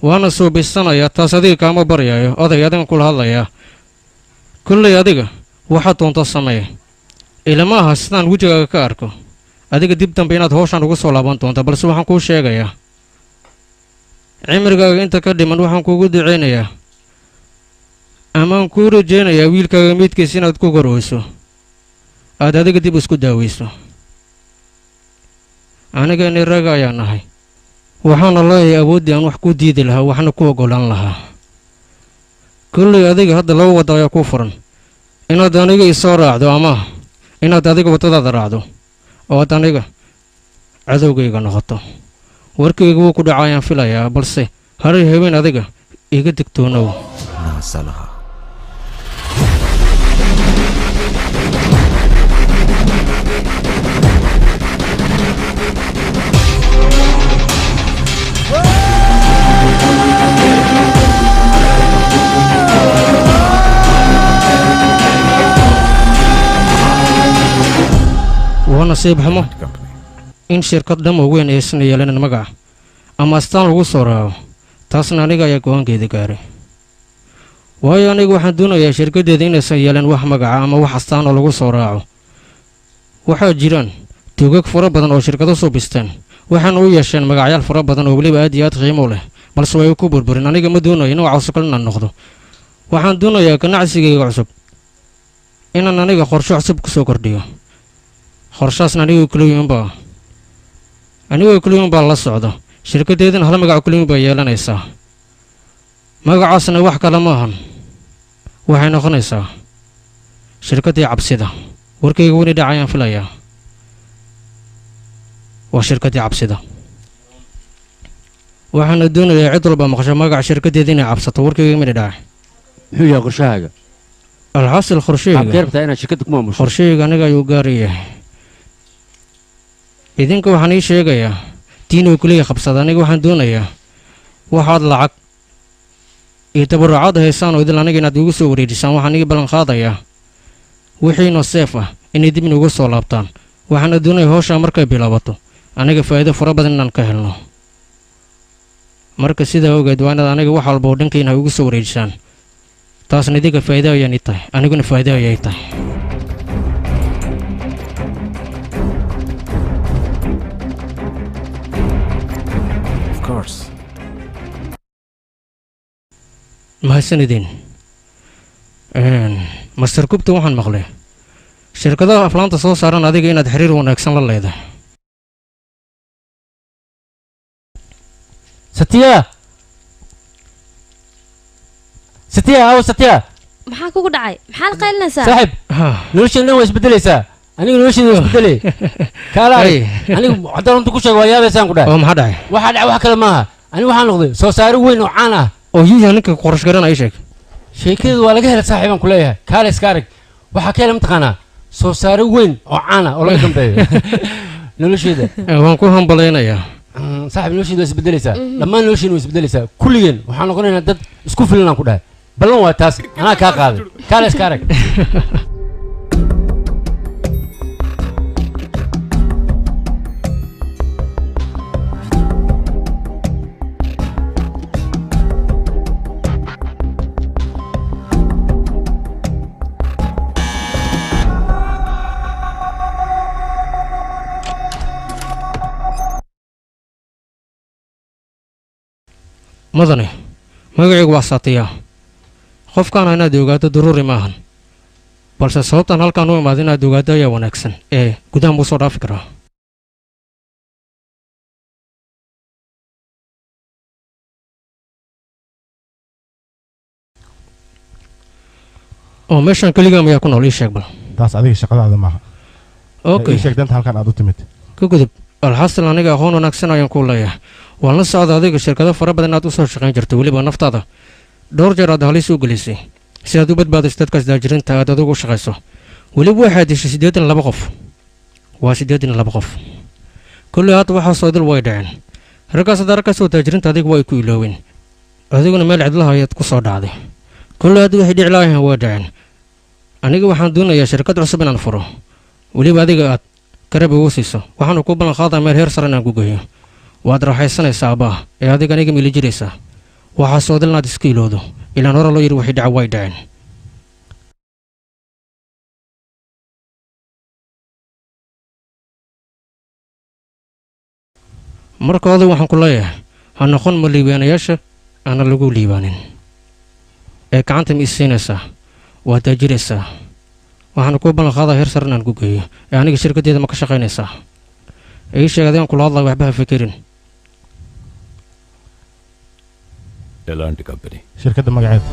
waana suubisanayaa taas adiga kaama baryaayo oday adigan kula hadlayaa kullay adiga waxaad doonto sameeye ilama aha sidaan wejigaaga ka arko adiga dib dambe inaad howshaan ugu soo laaban doonta balse waxaan kuu sheegayaa cimrigaaga inta ka dhiman waxaan kuugu ducaynayaa amaan kuu rajaynayaa wiilkaaga midkiis inaad ku koroweyso aad adiga dib isku daaweyso aniga niraga ayaa nahay waxaana leeyahay awooddii aan wax ku diidi lahaa waxna ku oggolaan lahaa kullay adiga hadda laba wadda ayaa kuu furan inaad aniga isoo raacdo ama inaad adiga waddadaada raacdo oo ad aniga cadowgayga noqoto warkayga wuu ku dhaca ayaan filayaa balse haray haween adiga iga digtoonow waa nasiib xumo in shirkad dhamo weyn aysan yeelanin magaca ama astaan lagu soo raaco taasna aniga ayaa go-aankeeda gaaray waayo aniga waxaan doonayaa shirkaddeeda inaysan yeelan wax magaca ama wax astaan oo lagu soo raaco waxaa jiraan tuugag fara badan oo shirkado suubisteen waxaana u yeesheen magacyaal fara badan oo weliba aad iyo aad qiimo leh balse way ku burburin aniga ma doonayo nooca cusub kale inaan noqdo waxaan doonayaa ganacsigayga cusub inaan aniga qorsho cusub ku soo kordhiyo qorshaasna anigoo keliyuun baa la socda shirkaddeedana hal magaco keliyuun baa yeelanaysaa magacaasna wax kale ma ahan waxay noqonaysaa shirkaddii cabsida warkayga weli dhaca ayaan filayaa waa shirkaddii cabsida waxaana doonayaa cid walba maqasho magaca shirkaddeeda inay cabsato warkayga mini dhaca muxuu yahay qorshahaaga alxasil qorshayga aniga ayuu gaarayahay idinka waxaan ii sheegayaa diinoo keliya qabsada aniga waxaan doonayaa waxaad lacag iyo tabarrucaad haysaan oo idil aniga inaad igu soo wareejisaan waxaan ii ballan qaadayaa wixiinoo seef ah inay dib inugu soo laabtaan waxaana doonaya howshaa markay bilaabato aniga faa'iido fara badan inaan ka helno marka sidaa ogeed waa inaad aniga wax walba oo dhankayna igu soo wareejisaan taasna idinka faa'iido ayaan ii tahay aniguna faa'iido ayay tahay mahadsanidin master gubta waxaan maqlay shirkadaha aflaanta soo saaran adiga inaad xiriir wanaagsan la leedahay satya maxaa kugu dhacay maxaad qaylinaysaa saaxib nolosheedna waa isbedelaysaa aniga nolosheeda waa isbedelay kaalaay aniga haddaan runta ku sheego waa yaabaysaan ku dhahay oo maxaa dhacay waxaa dhacay wax kale maaha aniga waxaan noqday soo saare weyn oo caan ah oo yiya ninka qorash garanaya sheeg sheekadeedu waa laga helay saaxiibaan ku leeyahay kaale iska arag waxaa ka helay mataqaanaa soo saare weyn oo caan ah oo laga dambeeyo nolosheeda waan ku hambalaynayaa saaxib nolosheeda waa isbedelaysaa dhammaan nolosheena waa isbedelaysaa kulligeen waxaan noqonaynaa dad isku filanaan ku dhahay ballan waa taas anaa kaa qaaday kaale iska arag mudane magacaygu waa saatiya qofkaana inaad ogaato daruuri maahan balse sababtan halkaan u imaada inaad ogaato ayaa wanaagsan ee gudaha muu soo dhaafi karaa oo meeshaan keligaa mayaa ku nool ii sheeg bal taas adiga shaqadaada maaha okay ii sheeg danta halkan aad u timid ka gudub alxasil aniga aqoon wanaagsan ayaan kuu leeyahay waan la socda adiga shirkado fara badan inaad u soo shaqayn jirto weliba naftaada dhowr jeer aad halis u gelisay si aad u badbaadayso dadkaas daajirinta aad adigu u shaqayso weliba waxaad dishay 82 qof waa 82 qof kulli hadda waxaasoo dil way dhaceen raggaas hadda raggaas oo daajirinta adigu way ku ilooween adiguna meel cidlaha ayaad ku soo dhacday kulli hadda waxay dhici lahaayeen waa dhaceen aniga waxaan doonayaa shirkad cusub inaan furo weliba adiga aad garab ugu siiso waxaanu ku ballan qaadaa meel heer sare inaan ku geeyo waad raaxaysanaysaa abbaa ee adiga aniga mili jiraysaa waxaasoo dil inaad iska ilowdo ilaan hore loo yidhi waxay dhaca way dhaceen marka oday waxaan ku leeyahay ha noqon ma liibaanayaasha aana lagu liibaanin ee gacanta ma isiinaysaa waad daajiraysaa waxaana kuu ballan qaadaa heer sare inaan ku geeyo ee aniga shirkaddeeda ma ka shaqaynaysaa ii sheeg adigaan kula hadlaya waxba ha fikirin ఎలాంటి company shirkadda magaceeda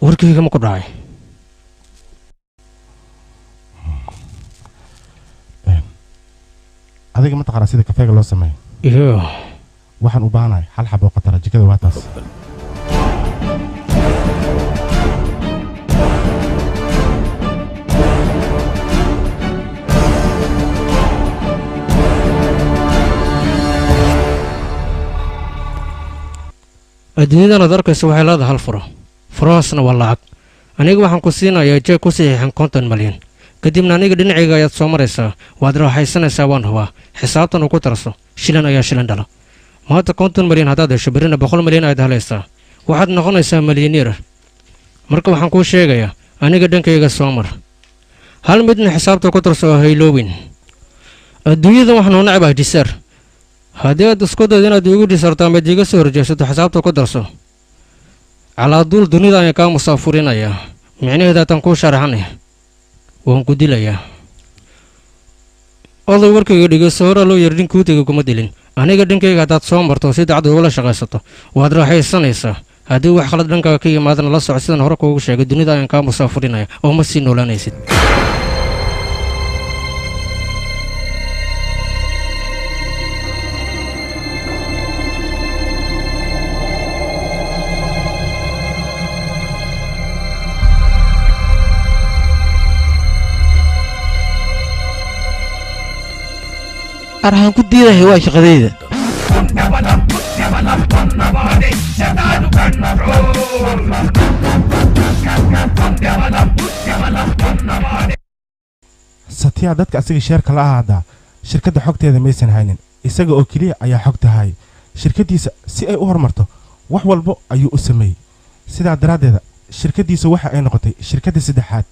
warkayga ma ku dhacay adiga ma taqaanaa sida kafeega loo sameeyo iyo waxaan u baahanahay hal xabo oo qatara jikada waa taas adduunyadan aad arkayso waxay leedahay hal furo furahaasna waa lacag aniga waxaan ku siinayaa jeeg ku saxiixan 50 malyan kadibna aniga dhinacayga ayaad soo maraysaa waad raaxaysanaysaa waan hubaa xisaabtan uu ku tarso shilan ayaa shilan dhala maanta 50 malyan haddaad hesho berrina 100 malyan ayaad helaysaa waxaad noqonaysaa malyaneer marka waxaan kuu sheegayaa aniga dhankayga soo mar hal midna xisaabta ku tarso oo hayloowin adduunyada waxaan u nacabahay disaar haddii aad isku daydo inaad iigu dhisarto ama iiga soo horjeesato xisaabta ku darso calaaduul dunida ayaan kaa musaafurinayaa micnaheeda haatan kuu sharaxanay waan ku dilayaa oday warkayga dhegeyso horaa loo yar dhinkuutiga kuma dilin aniga dhankayga haddaad soo marto si dacad ugula shaqaysato waad raaxaysanaysaa haddii wax khalad dhankaaga ka yimaadana la soco sidaan hore kuugu sheegay dunida ayaan kaa musaafurinaya oo ma sii noolaanaysid arhaan ku diidahay waa shaqadayda satyaa dadka asiga sheerka la ahaadaa shirkadda xogteeda maysan haynin isaga oo keliya ayaa xogta hayay shirkaddiisa si ay u horumarto wax walbo ayuu u sameeyey sidaa daraaddeeda shirkaddiisa waxa ay noqotay shirkadda saddexaad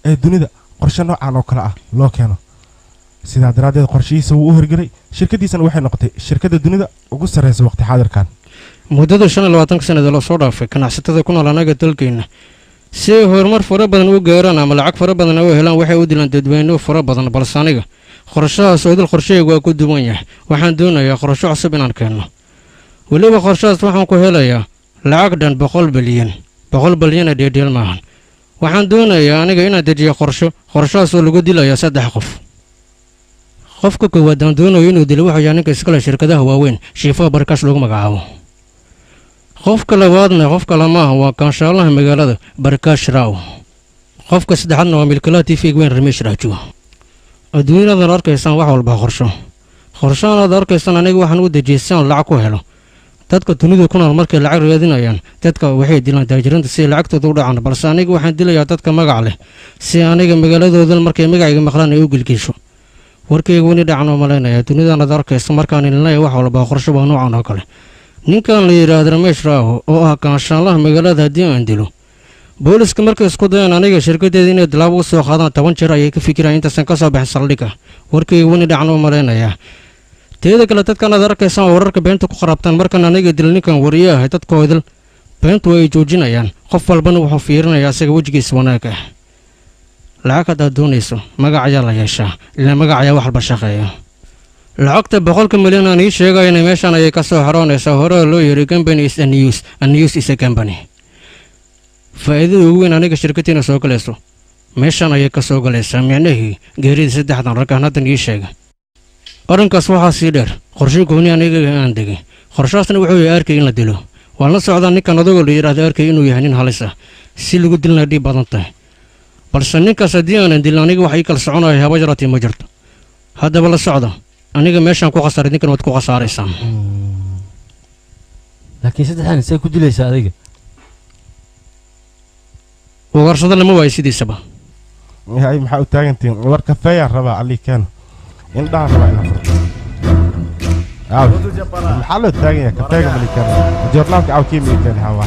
ee dunida qorshe noocan oo kale ah loo keeno sidaa daraaddeed qorshihiisa wuu u hirgelay shirkaddiisana waxay noqotay shirkadda dunida ugu sarraysa waqti xaadirkan muddada 25 sanad loo soo dhaafay ganacsatada ku nool anaga dalkeena si ay horumar fara badan u gaaraan ama lacag fara badan u helaan waxay u dilaan dadweynuhu fara badan balse aniga qorshahaas oo idil qorshaygu waa ku duwan yahay waxaan doonayaa qorshe cusub inaan keenno weliba qorshahaas waxaan ku helayaa lacag dhan 100 bilyan ee dheedheel maahan waxaan doonayaa aniga inaan dejiyo qorshahaas oo lagu dilayaa 3 qof qofka koowaad aan doonayo inuu dilo wuxuu yahay ninka iskale shirkadaha waaweyn shiifaha barkaash lagu magacaabo qofka labaadna qof kale maaha waa kaanshaalaha magaalada barkaash raaw qofka saddexaadna waa milkilaha tv weyn rameesh raajo adduunyadaad arkaysaan wax walba qorsho qorshaanaad arkaysaan aniga waxaan u dejiyey si aan lacag ku helo dadka dunida ku nool markay lacag raadinayaan dadka waxay dilaan taajiriinta si lacagtooda u dhacaan balse aniga waxaan dilayaa dadka magac leh si aniga magaaladoodan markay magacayga maqlaan ay u gilgisho warkayga weli dhacan oo malaynaya dunidanaad arkaysa markaan ilinaya wax walba qorsho waa noocan oo kale ninkan la yidhaahda rameesh raaho oo ah gaashaanlaha magaalada haddii aan dilo booliska markay isku dayaan aniga shirkadeeda inay dilaabo u soo qaadaan 10 jeer ayay ka fikirayaan intaysan ka soo baxin saldhigga warkayga weli dhacan oo malaynaya teeda kale dadkanaad arkaysaan wararka beenta ku qarabtaan markaan aniga dil ninkan wariyaha dadkoodil beentu ay joojinayaan qof walbana wuxuu fiirinayaa isaga wejigiisa wanaag ah lacag haddaad doonayso magac ayaa la yeeshaa ilaa magac ayaa wax walba shaqeeya lacagta 100 milyan aan ii sheegayna meeshaan ayay ka soo xaroonaysaa hore loo yiri company is a news is a company faa'iidada ugu weyn aniga shirkadina soo galayso meeshaan ayay ka soo galaysaa micnahii geerida saddexdan raggaan haddan ii sheega arrinkaas waxaa sii dheer qorshe gooni aniga aan degay qorshaasna wuxuu yahay arkay in la dilo waan la socdaa ninkan adagoo la yidhaahdo arkay inuu yahay nin halis ah si lagu dilna dhib badan tahay balse ninkaas haddii aanan dilin aniga wax ii kala soconaya haba yaraatee ma jirto haddaba la socda aniga meeshaan ku khasaaray ninkan waad ku khasaaraysaan laakiin saddexdan say ku dilaysaa adiga ugarsada lama waayo sidiisaba yahay maxaa u taagantiin war kafeeyaa rabaa ali kaan indhaha rabaa inaan furto maxaa loo taagan yahay kafeega malikaan joornaalka awkii malikaan hawa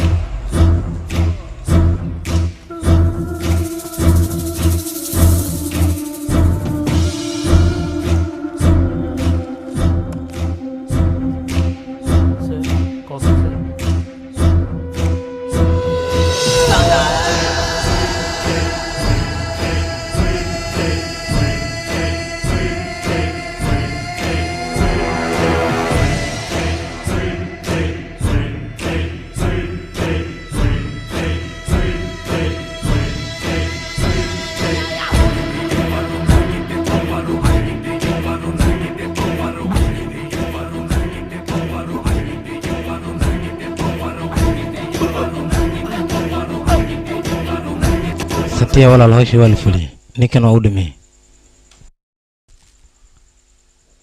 ستيا ولا الهوشي ولا فلي نكن أودمي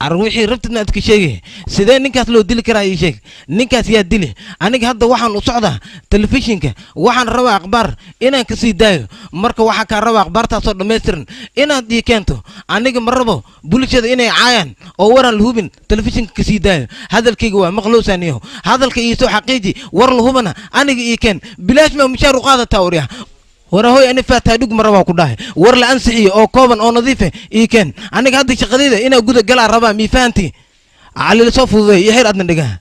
أروحي ربط ناتك شيء سيدا نكاس لو دلك رأي شيء نكاس يا دلي أنا هذا واحد وصعده تلفزيونك واحد روا أخبار إنا كسيدايو مرك واحد كروا أخبار تصور مصر إنا دي كنتو أنا مربو بولش إنا عيان أو ورا الهوبن تلفزيون كسيدايو هذا الكيجوا مخلوص أنيه هذا الكيسو حقيقي ورا الهوبنا أنا يكن بلاش ما مشارو قادة توريه ورهوي أنا فاتها دوق مرة وكلها ورلا أنسحي أو كوبن أو نظيفة إيكن أنا قاعد شغلية أنا وجود الجلع ربع ميفانتي على الصف ذي يحير أدنى دقها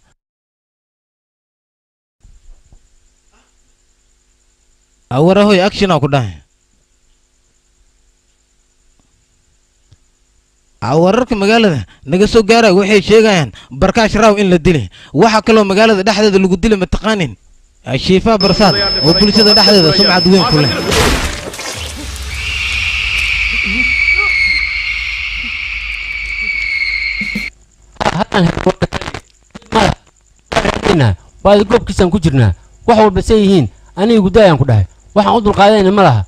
ورهوي أكشن أو كلها أورك مقالة نقصو جارة وحي شيئا بركاش راو إن للدلي وحكلو مقالة دحدة اللي قدلي متقانين الشفاء برصاد وبوليس هذا دحدة سمعة دوين كلها waa goobkiisaan ku jirnaa wax walba sayyihiin aniga gudaayaan ku dhahay waxaan u dulqaadayna ma laha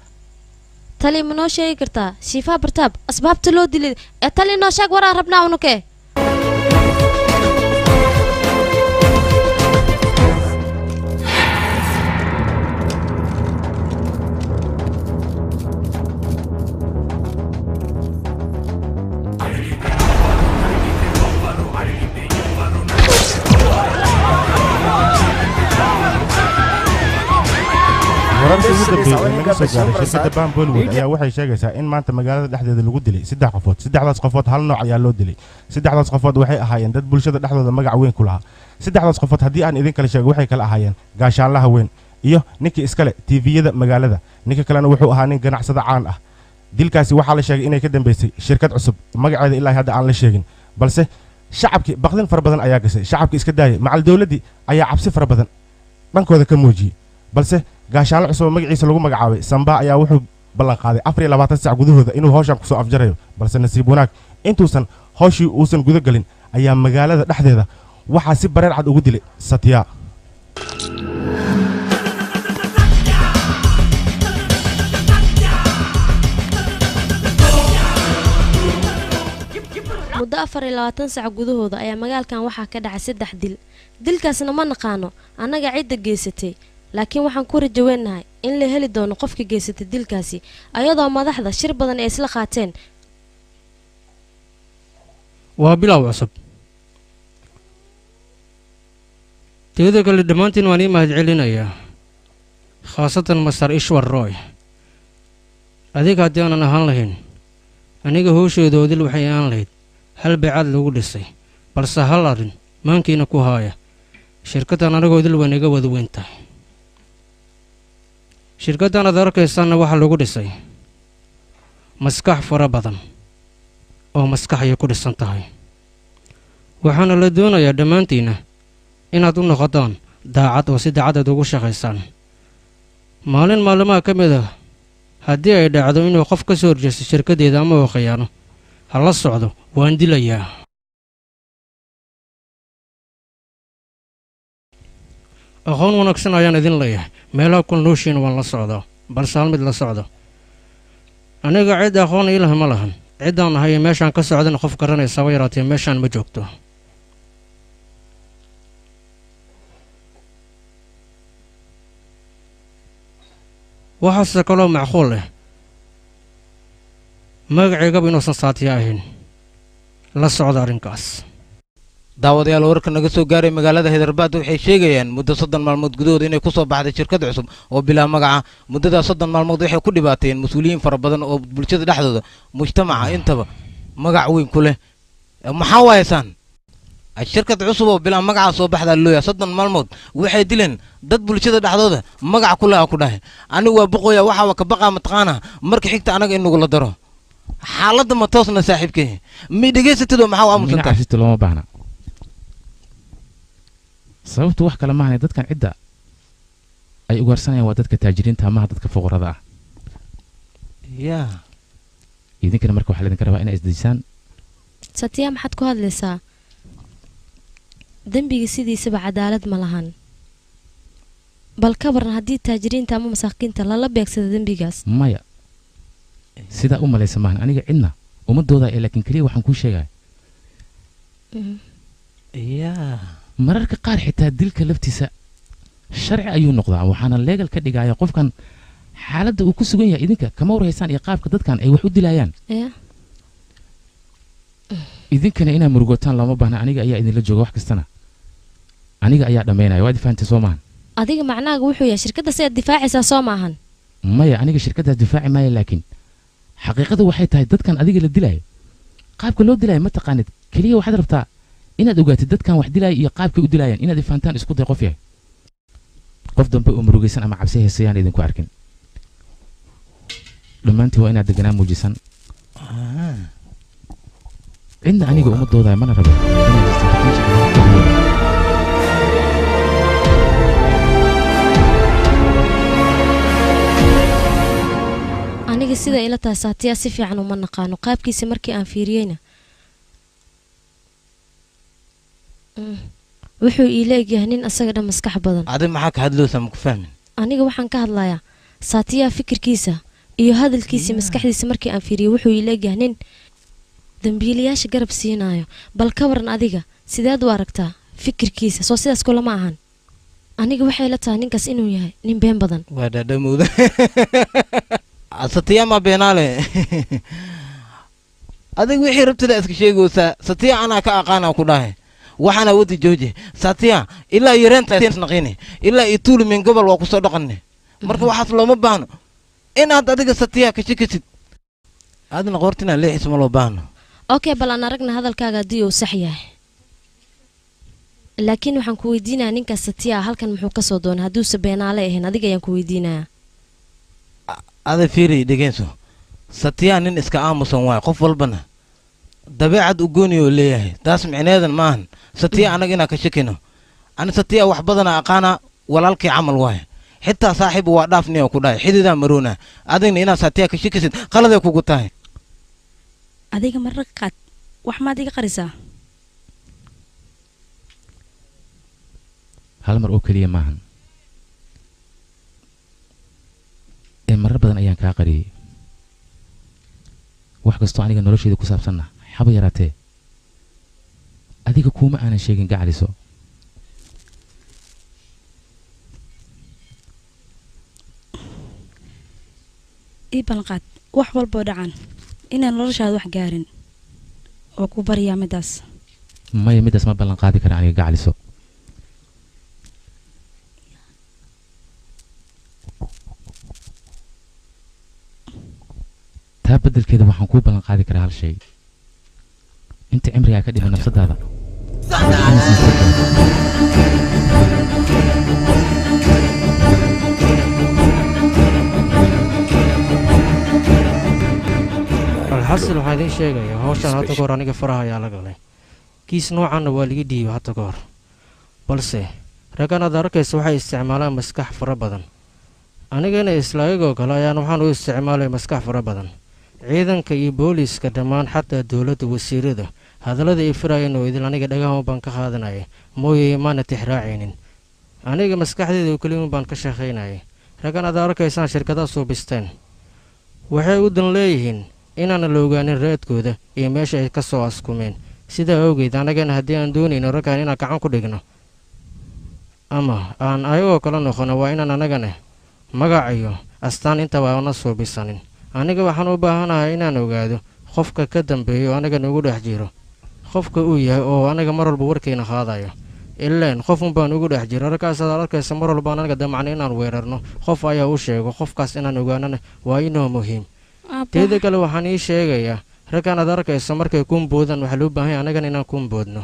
tali ma noo sheegi kartaa shifaa bartaab asbaabta loo dilay ee tali noo sheeg waraan rabnaa unukee wararkii ugu dambeeyay ee laga soo gaaray shirkadda Bam Bollywood ayaa waxay sheegaysaa in maanta magaalada dhexdeeda lagu dilay 3 qofood saddexdaas qofood hal nooc ayaa loo dilay saddexdaas qofood waxay ahaayeen dad bulshada dhexdooda magac weyn ku lahaa saddexdaas qofood haddii aan idin kala sheego waxay kala ahaayeen gaashaanlaha weyn iyo ninkii iskale TV-yada magaalada ninka kalena wuxuu ahaa nin ganacsada caan ah dilkaasi waxaa la sheegay inay ka dambeysay shirkad cusub magaceeda ilaa hadda aan la sheegin balse shacabkii baqdin fara badan ayaa gashay shacabkii iska daayay macal dawladii ayaa cabsi fara badan dhankooda ka muujiyey balse gaashaanle cusub magaciisa lagu magacaabay Samba ayaa wuxuu ballan qaaday 24 saac gudahooda inuu hawshan ku soo afjarayo balse nasiib wanaag intuusan hawshii uusan guda galin ayaa magaalada dhexdeeda waxaa si bareer cad ugu dilay Satya muddo 24 saac gudahooda ayaa magaalkan waxaa ka dhacay 3 dil dilkaasna ma naqaano annaga cidda geysatay laakiin waxaan ku rajaweynahay in la heli doono qofka geysatay dilkaasi ayadoo madaxda shir badan ay isla qaateen waa bilow cusub teeda kale dhammaantiin waan ii mahadcelinayaa khaasatan masar ishwar roy adiga haddii aanan ahaan lahayn aniga howsheeda odil waxay aan lahayd hal baycad lagu dhisay balse hal arrin maankiina ku haaya shirkaddan anigoo odil waan iga wada weyn tahay shirkaddan aad arkaysaanna waxaa lagu dhisay maskax fara badan oo maskax ayay ku dhisan tahay waxaana la doonayaa dhammaantiinna inaad u noqotaan daacad oo si daacadaad ugu shaqaysaan maalin maalmaha ka mid ah haddii ay dhacdo inuu qof ka soo horjeesto shirkaddeeda ama uu khiyaano ha la socdo waan dilayaa aqoon wanaagsan ayaan idin leeyahay meelaha ku nooshiina waan la socdaa balse hal mid la socdo aniga cid aqoon iilah ma lahan ciddaan nahay ee meeshaan ka socdana qof garanaysaaba yaraatee meeshaan ma joogto waxaase kaloo macquul leh magaceygaba inuusan saatiya ahayn la socda arrinkaas daawadayaal wararka naga soo gaaray magaalada Hyderabad waxay sheegayaan muddo 30 maalmood gudahood inay ku soo baxday shirkad cusub oo bilaa magaca muddada 30 maalmood waxay ku dhibaateen mas'uuliyiin fara badan oo bulshada dhexdooda mujtamaca intaba magac weyn ku leh maxaa waaysan shirkad cusub oo bilaa magaca soo baxda looya 30 maalmood waxay dileen dad bulshada dhexdooda magac ku leh ku dhahay anigu waa boqoya waxa ka baqa matqaana marka xigta anaga inagu la daro xaaladda ma toosna saaxiibkay mi dhageysatid maxaa aamusantaa looma baahna sababtu wax kale maahan dadkan cidda ay ugaarsanayaan waa dadka taajiriinta ama dadka fuqarada ah idinkana marka waxaa laydinka rabaa inay isdejisaan satiya maxaad ku hadlaysaa dembiga sidiisaba cadaalad ma lahan bal ka waran haddii taajiriinta ama masaakiinta lala beegsado dembigaas maya sidaa u malaysa maahan aniga cidna uma doodaa ee laakiin keliya waxaan kuu sheegaya mararka qaar xitaa dilka laftiisa sharci ayuu noqdaa waxaana leegal ka dhigaya qofkan xaaladda uu ku sugan yahay idinka kama warhaysaan iyo qaabka dadkan ay wax u dilayaan idinkana inaad murugotaan looma baahna aniga ayaa idinla jooga wax kastana aniga ayaa dhammaynaya waad fahamtay soo maahan adiga macnaaga wuxuu yahay shirkadda sidaad difaacaysaa soo maahan maya aniga shirkaddaas difaaci maayo laakiin xaqiiqada waxay tahay dadkan adiga la dilayo qaabka loo dilayo ma taqaanid keliya waxaad rabtaa inaad ogaatid dadkan wax dilaya iyo qaabkay u dilayaan inaad ifaantaan isku day qof yahay qof dambe oo murugaysan ama cabsi haysayaan idinku arkin dhammaantii waa inaad deganaa muujisan cidna aniga uma doodayo mana rabo aniga sida ila tahay saatiya si fiican uma naqaano qaabkiisa markii aan fiiriyeyna wuxuu ii leegyahay nin asaga dhan maskax badan adiga maxaa ka hadloosaa ma ku fahmin aniga waxaan ka hadlayaa saatiya fikirkiisa iyo hadalkiisa maskaxdiisa markii aan fiiriyey wuxuu ii leegyahay nin dambiilayaasha garab siinayo bal ka waran adiga sideed u aragtaa fikirkiisa soo sidaas kulama ahan aniga waxay la tahay ninkaas inuu yahay nin been badan waa dhadhamowda satiya ma beenaale adiga wixii rabtida iska sheegaysaa satiya anaa ka aqaana ku dhahay waxaana wadi jooje satiya ilaa yareenta naqini ilaa ituul min gobol waa ku soo dhaqanne marka waxaas looma baahno inaad adiga satiya ka shikasid adna qortina leexis ma loo baahno okay bal aan aragna hadalkaaga haddii uu sax yahay laakiin waxaan ku weydiinayaa ninkaas satiya halkan muxuu ka soo doonay hadduuse beenaale ahayn adiga ayaan ku weydiinayaa ada fiiri dhegeenso satiya nin iska aamusan waay qof walbana dabeecad u gooni oo leeyahay taas micneedan maahan satiya anaga inaa ka shakino ana satiya wax badana aqaana walaalkii camal waay xitaa saaxiib waa dhaafni oo ku dhahay xididaa maroona adigna inaa satiya ka shakisid qaladay kugu tahay adiga mararka qaad wax maad iga qarisaa hal mar oo keliya maahan ee marar badan ayaan kaa qariyey wax kastoo aniga noloshayda ku saabsanna haba yaraatee adiga kuuma aanan sheegin gacaliso ii ballanqaad wax walboo dhacan inaan noloshaada wax gaarin oo ku baryaa midaas maya midaas ma ballan qaadi kara aniga gacaliso taa beddelkeeda waxaan kuu ballan qaadi karaa hal shay inta cimrigaa ka dhiman nafsadaada alxasil waxaa idiin sheegayaa hawshaan hadda ka hor aniga faraha ayaa la galay kiis noocanna waa laga dhiibay hadda ka hor balse raggan aad arkaysa waxay isticmaalaan maskax fara badan anigana isla ayagoo kale ayaan waxaan u isticmaalay maskax fara badan ciidanka iyo booliiska dhammaan xataa dowladda wasiirada hadallada ay firaayeen oo idil aniga dhagahan baan ka qaadanayay mooye maana tixraacaynin aniga maskaxdeeda oo keliya baan ka shaqaynayay raggan aad arkaysaan shirkadaha suubisteen waxay u dan leeyihiin inaana la ogaanin raadkooda iyo meesha ay ka soo askumeen sidaa awgeed annagana haddii aan doonayno raggan inaan gacan ku dhigno ama aan ayagoo kala noqono waa inaan annagana magac iyo astaan intaba aana suubisanin aniga waxaan u baahanahay inaan ogaado qofka ka dambeeyo anaga nagu dhex jiro qofka uu yahay oo anaga mar walba warkayna qaadayo ilaan qofun baan ugu dhex jiro arkaasaad arkaysa mar walba anaga damacna inaan weerarno qof ayaa u sheego qofkaas inaan ogaanana waa inoo muhiim teeda kale waxaan ii sheegayaa raggan aad arkayso markay kuunboodaan waxaa loo baahan yahay annagana inaan kuunboodno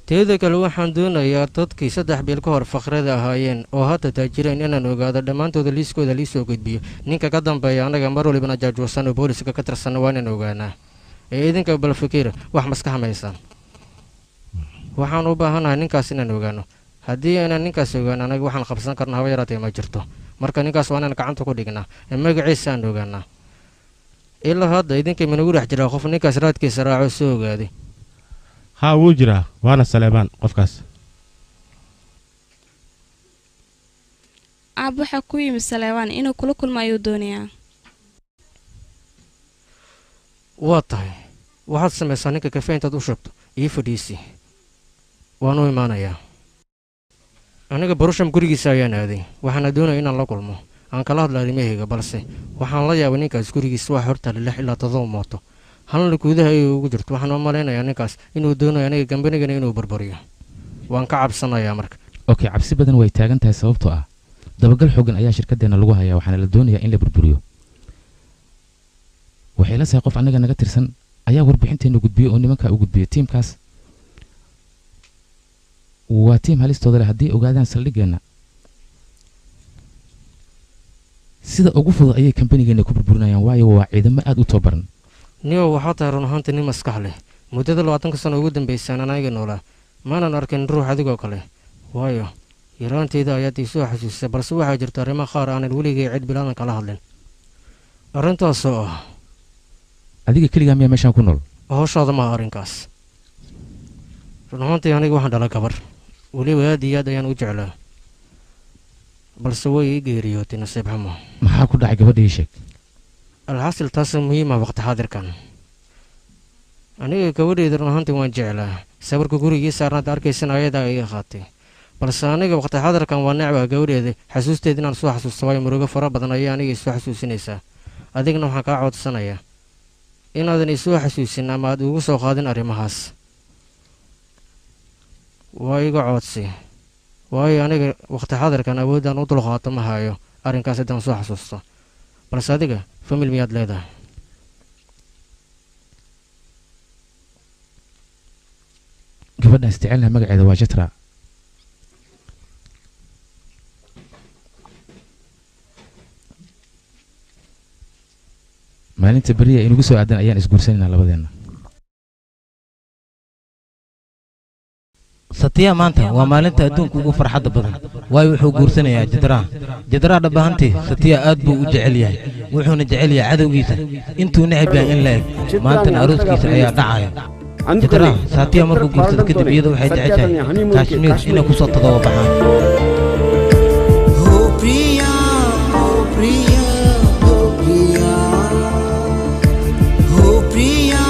teeda kale waxaan doonayaa dadkii 3 bil ka hor faqrada ahaayeen oo hadda taajireen inaan ogaado dhammaantooda liiskooda liisoo gudbiyo ninka ka dambeeya annaga mar walibana jaajuusan oo booliska ka tirsan waa inaan ogaanaa ee idinka bal fikir wax maskax maysaan waxaan u baahanahay ninkaas inaan ogaano haddii aanan ninkaas ogaan anaga waxaan qabsan karnaa haba yaraatee ma jirto marka ninkaas waa inaan gacanta ku dhignaa ee magaciisa aan ogaanaa ilaa hadda idinka minagu dhex jiraa qof ninkaas raadkiisa raaco soo ogaaday haa wuu jiraa waana saleebaan qofkaas aab waxaa ku yimid saleebaan inuu kula kulmo ayuu doonayaa waa tahay waxaad samaysaa ninka kafe intaad u sheegto ii fadhiisi waan u imaanayaa aniga barusham gurigiisa ayaan aaday waxaana doonaya inaan la kulmo aan kala hadla arrimahayga balse waxaan la yaabay ninkaas gurigiisa wax hortaale 6 ilaa 7 mooto halna gudaha ay ugu jirto waxaan u malaynayaa ninkaas inuu doonayo aniga gambanigana inuu barbariyo waan ka cabsanayaa marka okay cabsi badan way taagan tahay sababtoo ah dabagal xooggan ayaa shirkadeena lagu hayaa waxaana la doonayaa in la burburiyo waxay la sahay qof annaga naga tirsan ayaa warbixinteena gudbiyey oo nimanka u gudbiyey tiimkaas waa tiim halistooda leh haddii ogaadaan saldhigeenna sida ugu fudud ayay kambanigeenna ku burburinayaan waayo waa ciidamo aad u tababaran niyow waxaa tahay run ahaantii nin maskax leh muddada 20 sano ugu dambaysaan anaga noolaa maanan arkin ruux adigoo kale waayo yaraanteeda ayaad ii soo xasuusisay balse waxaa jirta arrimo qaar aanan weligay cid bilaadan kala hadlin arrintaasoo ah adiga keligaa miyaa meeshaan ku nool hawshaada maaha arrinkaas run ahaantii aniga waxaan dhala gabar weliba aad iyo aad ayaan u jeclaa balse way ii geeriyootay nasiib xumo maxaa ku dhacay gabadha ii sheeg alxasil taasoo muhiim ah waqti xaadirkan aniga gabadheeda run ahaantii waan jeclaa sawirka gurigii saarnaad arkaysan ayadaa iga qaatay balse aniga waqti xaadirkan waa necbaa gabadheeda xasuusteeda inaan soo xasuusto waayo murugo fara badan ayay aniga isoo xasuusinaysaa adigna waxaan kaa codsanayaa inaadan isoo xasuusin ama aad ugu soo qaadin arrimahaas waa iga codsi waayo aniga waqti xaadirkan awoodaan u dulqaato ma hayo arrinkaas haddaan soo xasuusto balse adiga famil miyaad leedahay gabadhaan isjecelnaha magaceeda waa jatra maalinta beriya inugu soo aadan ayaan isguursanaynaa labadeenna satiya maanta waa maalinta adduunka ugu farxadda badan waayo wuxuu guursanayaa jadraa dhab ahaantii satiya aad buu u jecel yahay wuxuuna jecel yahay cadowgiisa intuu necab yahay in la eg maantana arooskiisa ayaa dhacaya jadraa satiya markuu guursado kadib iyada waxay jeceshahay kashmiir inay ku soo tadoba baxaan Priya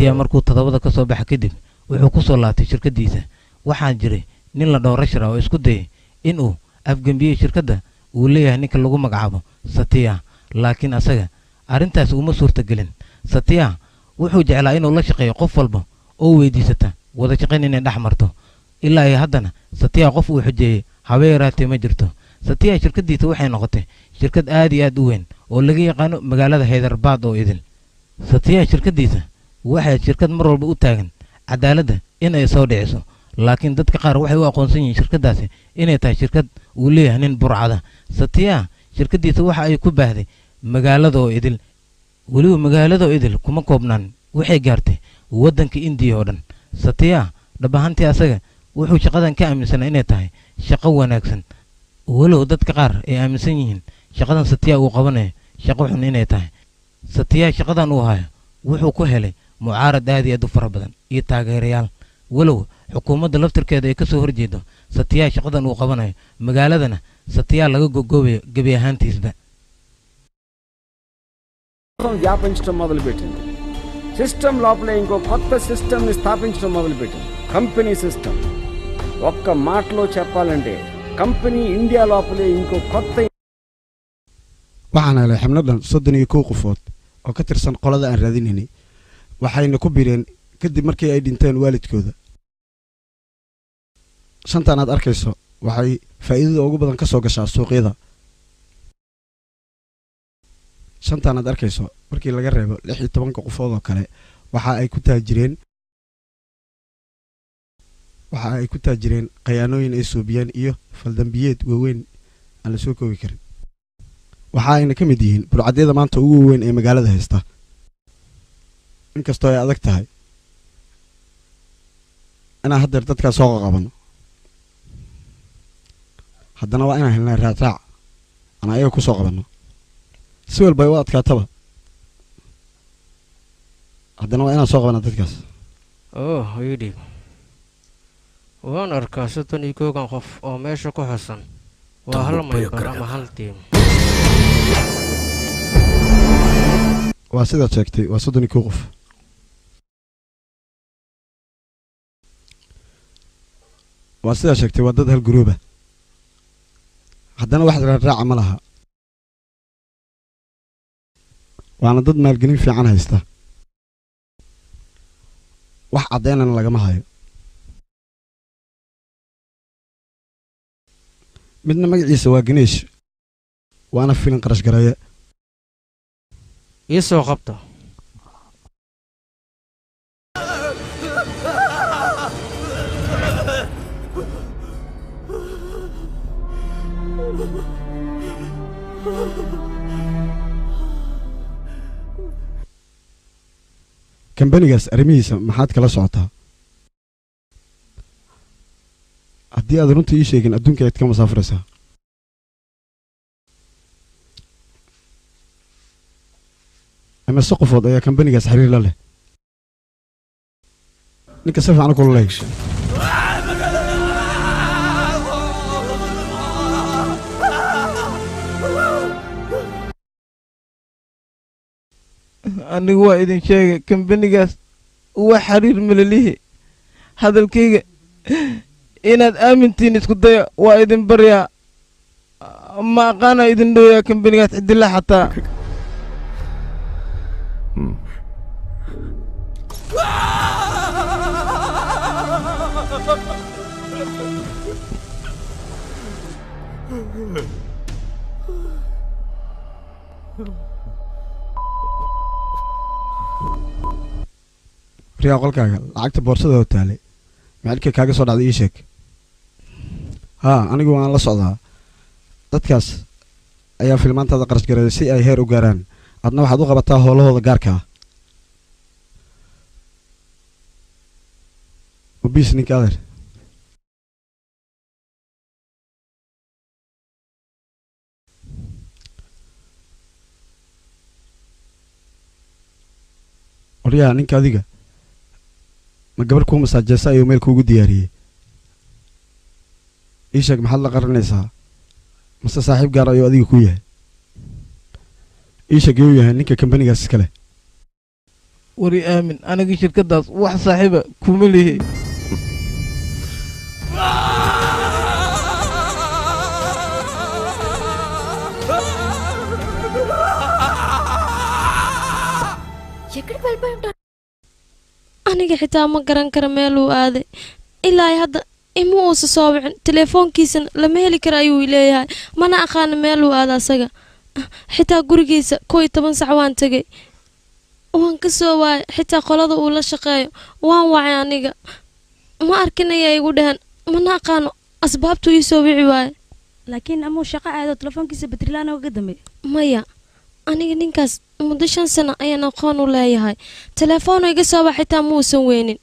satiya markuu todobada ka soo baxa kadib wuxuu ku soo laabtay shirkaddiisa waxaan jiray nin la dhaho rashra oo isku dayay inuu afgembiyey shirkadda uu leeyahay ninka lagu magacaabo satiya laakiin asaga arrintaas uma suurtagelin satiya wuxuu jeclaa inuu la shaqeeyo qof walba oo weydiisata wada shaqayn inay dhex marto ilaa iyo haddana satiya qof uu xujeeyey haba yaraatee ma jirto satiya shirkaddiisa waxay noqotay shirkad aad iyo aad u weyn oo laga yaqaano magaalada haydarbaad oo idil satiya shirkaddiisa waxay shirkad mar walba u taagan cadaaladda inay soo dhiciso laakiin dadka qaar waxay u aqoonsan yihiin shirkaddaasi inay tahay shirkad uu leeyahay nin burcada satiya shirkaddiisa waxa ay ku baahday magaalada oo idil weliba magaalada oo idil kuma koobnaan waxay gaartay waddanka indiya oo dhan satiya dhab ahaantii asaga wuxuu shaqadan ka aaminsanaa inay tahay shaqo wanaagsan walow dadka qaar ay aaminsan yihiin shaqadan satiya uu qabanayo shaqo xun inay tahay satiya shaqadan uu hayo wuxuu ku helay mucaarad aad iyo aad u fara badan iyo taageerayaal walow xukuumadda laftirkeeda ay ka soo horjeedo satiya shaqadan uu qabanayo magaaladana satiya laga gogoobayo gebi ahaantiisba వ్యాపించడం మొదలుపెట్టింది సిస్టమ్ లోపల ఇంకో కొత్త సిస్టమ్ని స్థాపించడం మొదలుపెట్టింది company system ఒక్క మాటలో చెప్పాలంటే కంపెనీ ఇండియా లోపలే ఇంకో కొత్త waxaan helay xibnadan 31 qofood oo ka tirsan qolada aan raadinaynay waxayna ku bireen kadib markii ay dhinteen waalidkooda shantan aad arkayso waxay faa'iidada ugu badan ka soo gashaa suuqyada shantan aad arkayso markii laga reebo 16 qofood oo kale waxa ay ku taajireen qayaanooyin ay suubiyeen iyo faldambiyeed waaweyn aan la soo koobi karin waxa ayna ka mid yihiin burcadyada maanta ugu weyn ee magaalada haysta inkastoo ay adag tahay inaan haddeer dadkaa soo qabanno haddana waa inaan helnaa raadraac aan ayaga ku soo qabanno si walba ay u adkaataba haddana waa inaan soo qabanaa dadkaas yidhi waan arkaa 31 qof oo meesha ku xusan waa hal maybar ama hal tiim waa sidaad sheegtay waa 31 qof waa sidaad sheegtay waa dad hal guruuba haddana wax raadraaca ma laha waana dad maalgelin fiican haysta wax caddeynana lagama hayo midna magaciisa waa ganeesh waana filin qarash gareeye ii soo qabta kambanigaas arrimihiisa maxaad kala socotaa haddii aad runta ii sheegin adduunka aad ka masaafuraysaa imise qofood ayaa kambanigaas xiriir la leh ninka si fiican kula leeg anigu waa idin sheegay kambanigaas uwa xiriir malalihi hadalkayga inaad aamintiin isku daya waa idin baryaa ma aqaana idin dhowyaa kambanigaas cidila xataa riyaa qolkaaga lacagta boorsada oo taalay maxalka kaaga soo dhacday ii sheeg haa anigu waan la socdaa dadkaas ayaa filmaantaada qarash gareeya si ay heer u gaaraan adna waxaad u qabataa howlahooda gaarka ah وبيس نيك أذر وريا نيك أذيك ما قبلكم مساجسة يومين كوجو دياري إيشك محل قرنيسها مس صاحب قارا يو أذيك كويه إيشك يويه نيك كمبني جالس كله wari aamin aniga shirkadaas wax saaxiiba kuma lihi ఎక్కడికి వెళ్ళిపోయి ఉంటాను aniga xitaa ma garan kara meel uu aaday ilaa hadda ima uusa soo wicin telefoonkiisana lama heli kara ayuu leeyahay mana aqaana meel uu aada asaga xitaa gurigiisa 11 sac waan tagay waan ka soo waayay xitaa qolada uu la shaqeeyo waan wacay aniga ma arkinaya igu dhahan mana aqaano asbaabtu ii soo wici waaye laakiin amuu shaqo aado telefoonkiisa batrilaan uga dambe maya aniga ninkaas muddo 5 sano ayaan aqoon u leeyahay telefoon iga soo baxay xitaa ma uusan weynin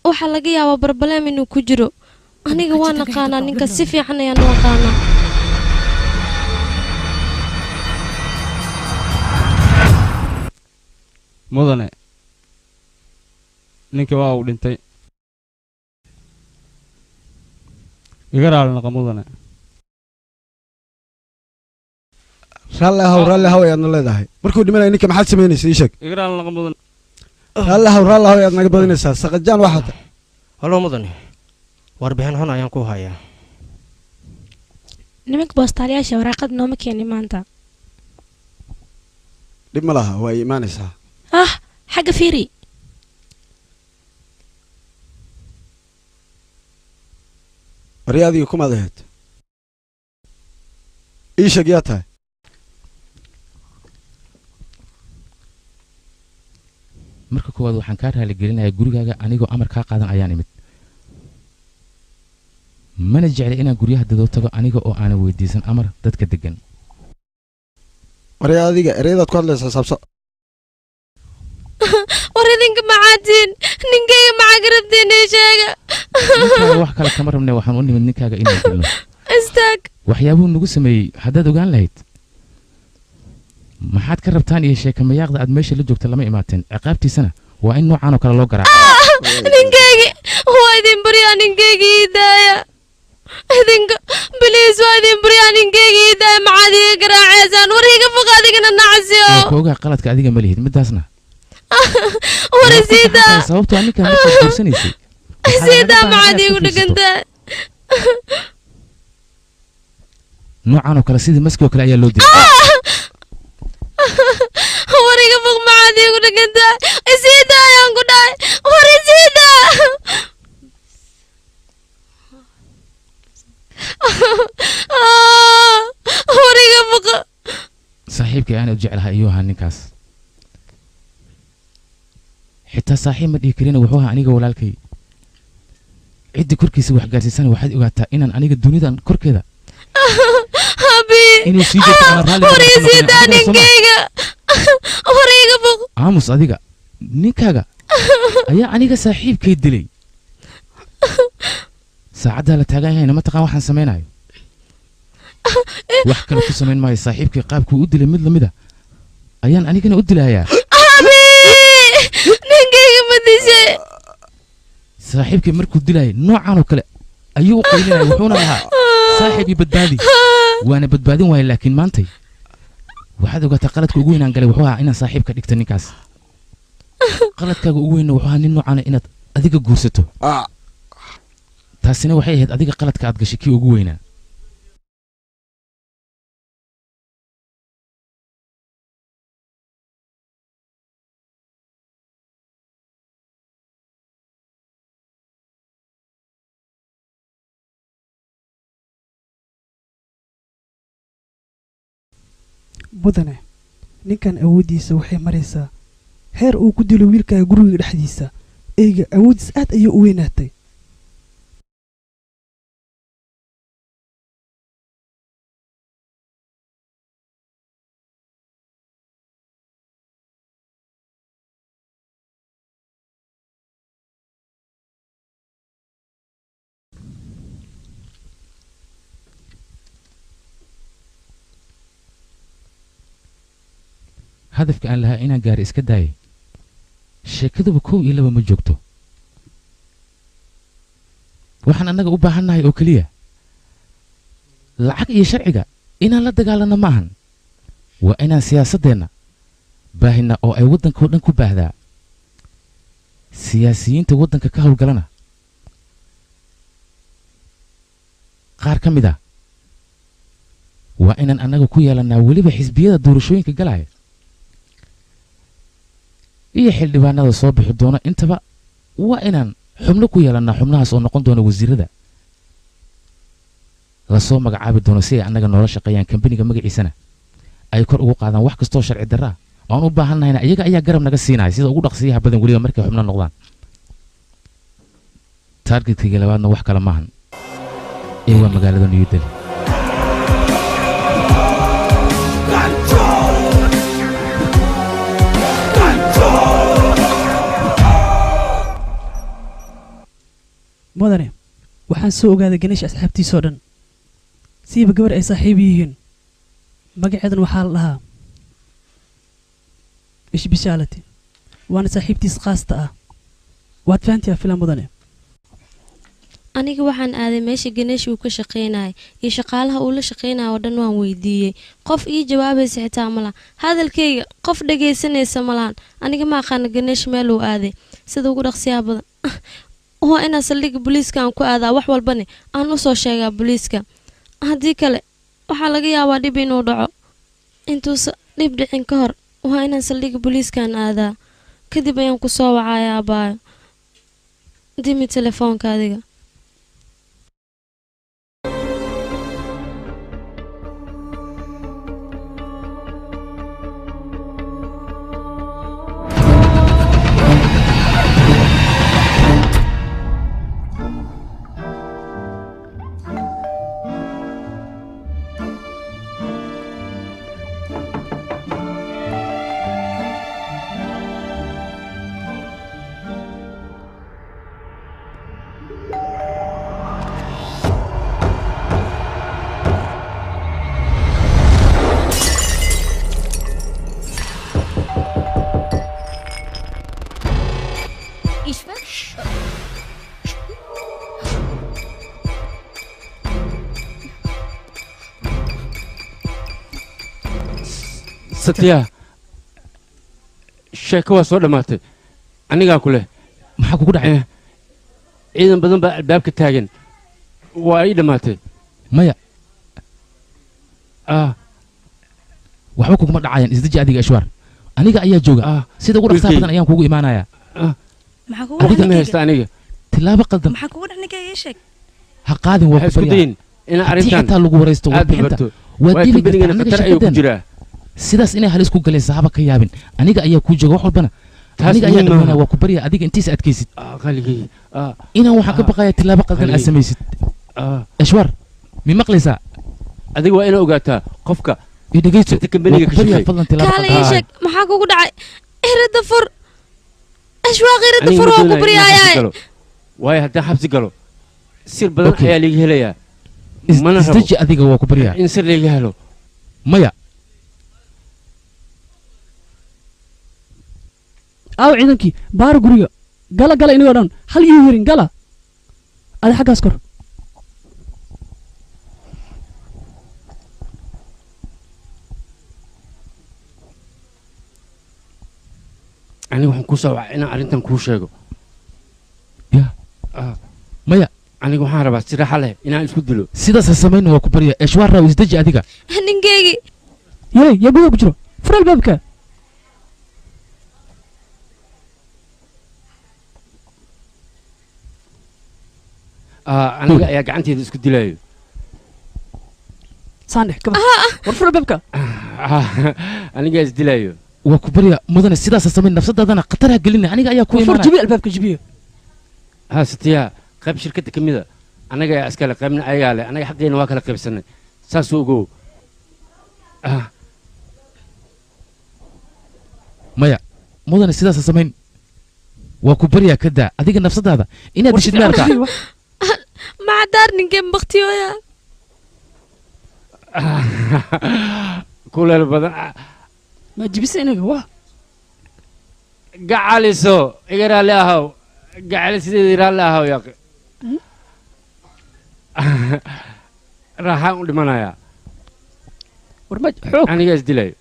waxa laga yaabaa barbaleem inuu ku jiro aniga waan aqaanaa ninkaas si fiican ayaan u aqaanaa mudane ninkii waa uu dhintay iga raali naqa mudane raalli ahow ayaadna leedahay markuu dhimanaya ninka maxaad samaynaysa ii sheeg iga raali naqa mudane raalli ahow ayaad naga badinaysaa saqajaan waxaad halo mudane warbixin xun ayaan ku hayaa nimanka boostaalayaasha waraaqad nooma keenin maanta dhib ma laha waa ay imaanaysaa xagga fiiri bari adiga kumaad ahayd ii sheeg yaa tahay marka koowaad waxaan kaa raaligelinayaa gurigaaga anigoo amar kaa qaadan ayaan imid mana jecli inaan guryaha dadoo tago aniga oo aanan weydiisan amar dadka degan bari adiga ereyadaad ku hadlaysaa saabso war idinka maxaatiin ninkayga maxaa garabtiin ii sheega ninkaaga wax kale kama rabne waxaan u nimid ninkaaga inaan dilno istaag waxyaabuhu nagu sameeyey haddaad ogaan lahayd maxaad ka rabtaan iyo sheekamayaaqda aad meesha la joogta lama imaateen ciqaabtiisana waa in noocaan oo kale loo garaaco ninkaygi waa idin baryaa ninkaygi ii daaya idinka biliis waa idin baryaa ninkaygi ii daaya maxaad iga garaaceysaan war iga foq adigana nacsiyo koogaa qaladka adiga ma lihid midaasna war isiidaa sababtoo ninkaan markaad guursanaysay isiidaa maxaad iigu dhagantaa noocaan oo kale sidii maski oo kale ayaa loo dilay war iga foq maxaad iigu dhagantaa isiidaa ayaan ku dhahay war isiidaa war iga foq saaxiibkii aan u jeclahay ayuu ahaa ninkaas xitaa saaxiib ma dhihi karina wuxuu ahaa aniga walaalkay ciddii korkiisa wax gaarsiisana waxaad ogaataa inaan aniga dunidan korkeeda inuu sii jeeto ama raalli war isiidaa ninkayga war iga foq aamus adiga ninkaaga ayaa aniga saaxiibkay dilay saacaddaa la taagan yahayna ma taqaan waxaan samaynayo wax kale ku samayn maayo saaxiibkay qaabkuu u dilay mid lamid a ayaan anigana u dilayaa ninkayga ma dishay saaxiibkay markuu dilayay noocaan oo kale ayuu u qaylinaya wuxuuna lahaa saaxiib iyo badbaadi waana badbaadin waaya laakiin maantay waxaad ogaataa qaladka ugu weynaan galay wuxuu ahaa inaan saaxiib ka dhigta ninkaas qaladkaaga ugu weynna wuxuu ahaa nin noocaana inaad adiga guursato taasina waxay ahayd adiga qaladka aad gashay kii ugu weynaa mudane ninkan awooddiisa waxay maraysaa heer uu ku dilo wiilkaaga guriga dhexdiisa eyga awooddiis aad ayay u weynaatay hadafka aan lahaa inaan gaari iska daayay sheekaduba 1 iyo 2 ma joogto waxaan annaga u baahannahay oo keliya lacag iyo sharciga inaan la dagaalanno maahan waa inaan siyaasaddeenna baahina oo ay waddankao dhan ku baahdaa siyaasiyiinta waddanka ka howlgalana qaar ka mid ah waa inaan annaga ku yeelannaa weliba xisbiyada doorashooyinka galaya iyo xildhibaanada soo bixi doona intaba waa inaan xubno ku yeelannaa xubnahaas oo noqon doona wasiirada lasoo magacaabi doono si ay annaga noola shaqeeyaan kambaniga magaciisana ay kor ugu qaadaan wax kastoo sharci darra ah oo aan u baahannahayna iyaga ayaa garab naga siinaya sida ugu dhaqsiyaha badan weliba markay xubno noqdaan taargetkayga labaadna wax kale maahan ee waa magaalada new delhi mudane waxaan soo ogaaday ganeesh asxaabtiisoo dhan siiba gabar ay saaxiib yihiin magaceedan waxaa la dhahaa ishbishaalati waana saaxiibtiis khaasta ah waad fahantayaa filan mudane aniga waxaan aaday meesha ganeesh uu ka shaqaynayay iyo shaqaalaha uu la shaqaynaya oo dhan waan weydiiyey qof ii jawaabaysa xitaa ma laha hadalkayga qof dhagaysanaysa ma lahan aniga ma aqaana ganeesh meel uu aaday sida ugu dhaqsiyaha badan waa inaan saldhigga booliiska aan ku aadaa wax walbane aan u soo sheegaa booliiska haddii kale waxaa laga yaabaa dhib inuu dhaco intuusa dhib dhicin ka hor waa inaan saldhigga booliiskaan aadaa kadib ayaan ku soo wacaya abaayo dimi telefoonka adiga satya sheeko waa soo dhammaatay anigaa ku leh maxaa kugu dhacay ciidan badan baa albaabka taagan waa ii dhammaatay maya waxba kuguma dhacayaan isdeji adiga ishwaar aniga ayaa jooga sida ugu dhaqsaha badan ayaan kugu imaanayaa adiga ma haysta aniga tilaabo qaldan maxaa kugu dhacnigaya ii sheeg ha qaadin waa isku dayin inaa arrintan xitaa lagu waraysto warbixinta waa dili kartaa anaga shaqadan sidaas inay halis ku galaysa haba ka yaabin aniga ayaa kuu jooga wax walbana aniga ayaa dhameynaya waa ku barya adiga intiisa adkaysid inaan waxaan ka baqaya tilaabo qaldan aad samaysid ishwaar mi maqlaysaa adiga waa inaa ogaataa qofka dhegeyso kambaniga ka shaqeey kaale ii sheeg maxaa kugu dhacay irada fur ashwaaq irada fur waa ku baryaaya waayo haddaan xabsi galo sir badan ayaa liiga helayaa mana rabo isdeji adiga waa ku baryaa in sir liiga helo maya aaw ciidankii baara guriga gala gala inagoo dhan hal ii werin gala adi xaggaas kor aniga waxaan kuu soo wacay inaan arrintan kuu sheego ya maya aniga waxaan rabaa si raaxa leh inaan isku dilo sidaas ha samayna waa ku barya eshwaar raaw isdeji adiga ninkeygii yey yaa gudaha ku jiro fur albaabka aniga ayaa gacanteeda isku dilayo saandhe kaba war fur albaabka anigaa isdilayo waa ku barya mudane sidaas ha samayn nafsadaadana khatar ha gelina aniga ayaa ku fur jibi albaabka jibiyo ha sitiya qayb shirkadda ka mida anaga ayaa iskale qaybna ayagaa leh anaga xaqeena waa kala qaybsanay saasuu ogow maya mudane sidaas ha samayn waa ku baryaa ka daa adiga nafsadaada inaad dishid meelka macdaar ninkeen baktiyooya kuleel badan ma jibisa inaga waa gacaliso iga raalli ahow gacali sideedii raalli ahow yaaqi raaxaan u dhimanayaa war ma xoog aniga isdilayo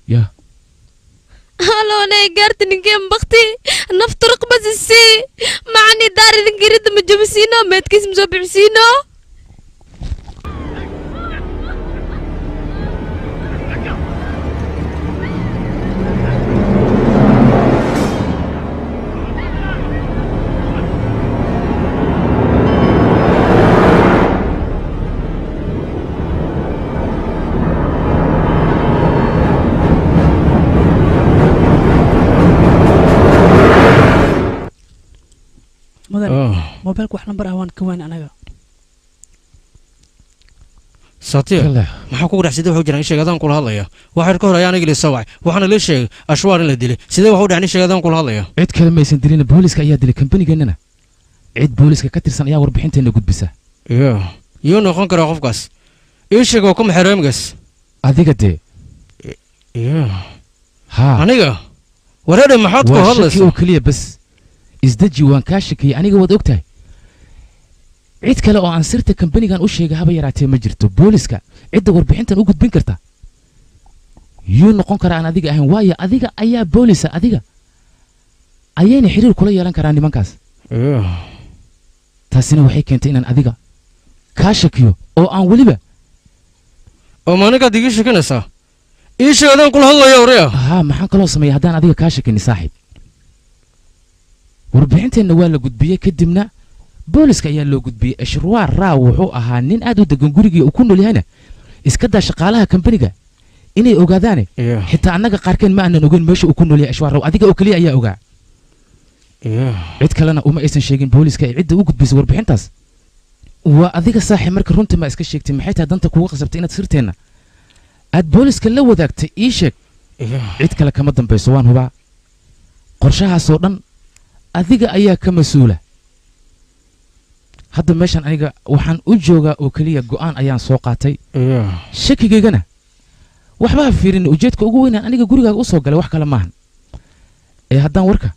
يا هلو أنا قارت نجيم بختي نفترق بس السي معني دار الانجريد مجبسينو متكيس مزبعسينو موبايلك wax lambar ah waan ka waan anaga satiya maxaa kugu dhaxsiday wuxuu jiraan sheegadaan kula hadlaya waxa ka hor ayaan igli saway waxaana la sheegay ashwaar in la dilay sidee wuxuu dhacnay sheegadaan kula hadlaya cid kale ma aysan dilin booliska ayaa dilay kambanigeenana cid booliska ka tirsan ayaa warbixinteena gudbisa iyo noqon kara qofkaas ii sheeg oo kuma xiraamgaas adiga de ha aniga wareer maxaad ku hadlaysaa oo kaliya bas isdaji waan kaa shakiyay aniga wad ogtahay cid kale oo aan sirta kambanigan u sheegay haba yaraatee ma jirto booliska cidda warbixintan u gudbin karta yuu noqon kara aan adiga ahayn waayo adiga ayaa boolisa adiga ayayna xiriir kula yeelan karaan nimankaas taasina waxay keentay inaan adiga kaa shakiyo oo aan weliba oo maanigaad iga shakinaysaa ii sheegadaan kula hadlaya oreya haa maxaan kaloo sameeya haddaan adiga kaa shakini saaxiib warbixinteenna waa la gudbiyey kadibna booliska ayaa loo gudbiyey ashruwaar raaw wuxuu ahaa nin aad u degan gurigii uu ku nool yahayna iska daa shaqaalaha kambaniga inay ogaadaane xitaa annaga qaarkeen ma aanan ogeyn meesha uu ku nool yahay ashwaar raaw adiga oo keliya ayaa ogaa cid kalena uma aysan sheegin booliska ay cidda u gudbisay warbixintaas waa adiga saaxiib marka runtii ma iska sheegtay maxay tahay danta kugu qasabtay inaad sirteenna aad booliska la wadaagtay ii sheeg cid kale kama dambayso waan hubaa qorshahaasoo dhan adiga ayaa ka mas-uula hadda meeshan aniga waxaan u joogaa oo keliya go'aan ayaan soo qaatay shakigaygana waxba ha fiirin ujeedka ugu weynaan aniga gurigaaga u soo galay wax kale maahan ee haddaan warka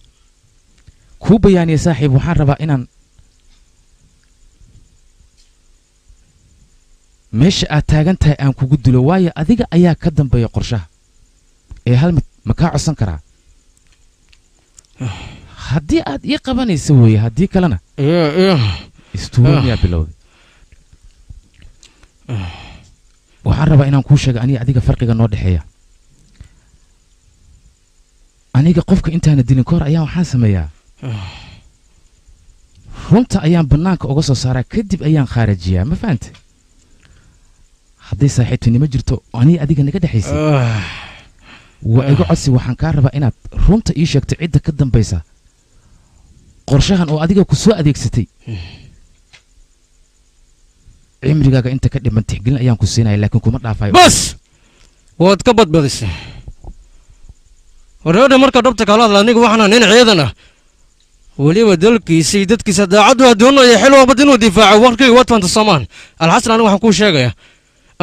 kuu bayaaniya saaxiib waxaan rabaa inaan meesha aad taagan tahay aan kugu dilo waayo adiga ayaa ka dambeeya qorshaha ee hal mid ma kaa codsan karaa haddii aad ii qabanaysa weeye haddii kalena istuulo miyaa bilowday waxaan rabaa inaan kuu sheego aniga adiga farqiga noo dhexeeya aniga qofka intaana dilin ka hor ayaan waxaan sameeyaa runta ayaan bannaanka uga soo saaraa kadib ayaan khaarajiyaa ma fahante hadday saaxiibtinimo jirto aniga adiga naga dhexaysay waa iga codsi waxaan kaa rabaa inaad runta ii sheegto cidda ka dambaysa qorshahan oo adiga ku soo adeegsatay cimrigaaga inta ka dhiman tixgelin ayaan ku siinaya laakiin kuma dhaafayo bas waad ka badbadisay wareedha marka dhabta kala hadla aniga waxaana nin ciidan ah weliba dalkiisa iyo dadkiisa daacaddu ha doonaya xil walba inuu difaaco warkayga waad fanta soomaan alxasan aniga waxaan kuu sheegayaa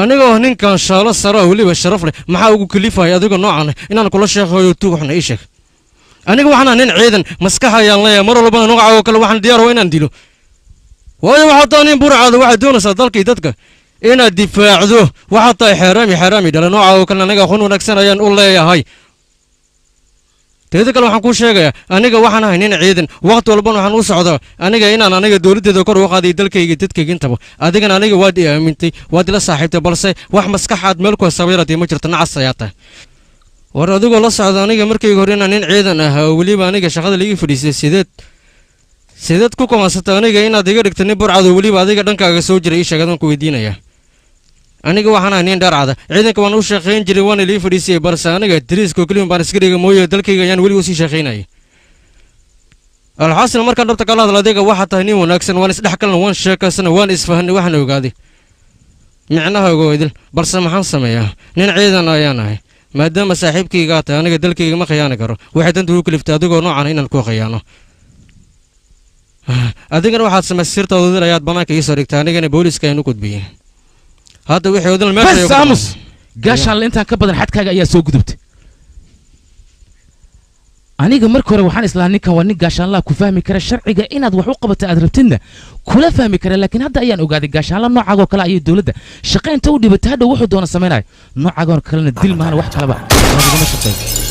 aniga oo ninkan shaalo saro weliba sharaf leh maxaa ugu kalifaya adiga noocan inaan kula sheegayo tuugaxna ii sheeg aniga waxaana nin ciidan maskax ayaan leeyahay mar walbana nooca kale waxaan diyaar oo inaan dilo waayo waxaad tahay nin burcaada waxaad doonaysaa dalka iyo dadka inaad difaacdo waxaad tahay xeeraami dhala nooca oo kale aniga aqoon wanaagsan ayaan u leeyahay teeda kale waxaan kuu sheegayaa aniga waxaan ahay nin ciidan waqti walbana waxaan u socdaa aniga inaan aniga dowladdeeda kor u qaaday dalkayga dadkayga intaba adigana aniga waad i aamintay waad ila saaxiibtay balse wax maskaxaad meel ku hasabayratay ma jirto nacas ayaa tahay war adigoo la socda aniga markayga hore inaan nin ciidan ahaa oo weliba aniga shaqada laigi fadhiisay sideed ku kumansata aniga inaad iga dhigta nin burcado weliba adiga dhankaaga soo jiray ii sheegadaan ku weydiinaya aniga waxaan ahay nin dharcada ciidanka waan u shaqayn jiray waana lii fadhiisiyey balse aniga dariiskoo keliyan baan iska dhiga mooye dalkayga ayaan weli usii shaqaynayay alxasan markaan dhabta kala hadla adiga waxaa tahay nin wanaagsan waan isdhex kalna waan sheekaysana waan isfahanay waxaan ogaaday micnaha ogo idil balse maxaan sameeyaa nin ciidan ayaan ahay maadaama saaxiibkaygaa tahay aniga dalkayga ma khiyaani karo waxay danta ugu kaliftay adigoo noocan inaan ku khiyaano adigana waxaad samaysay sirtaada odil ayaad bannaanka ii soo dhigtay anigana booliiska ayaan u gudbiyey hadda wixii odil bas aamus gaashaan intaan ka badan xadkaaga ayaa soo gudubtay aniga marka hore waxaan islaa ninkan waa nin gaashaanlaha ku fahmi kara sharciga inaad wax u qabato aad rabtidna kula fahmi kara laakiin hadda ayaan ogaaday gaashaanla noocaagoo kale ayay dowladda shaqaynta u dhibatay hadhow wuxuu doona samaynayo noocaagoo kalena dil maahana wax kaleba lagugama shaqeeyo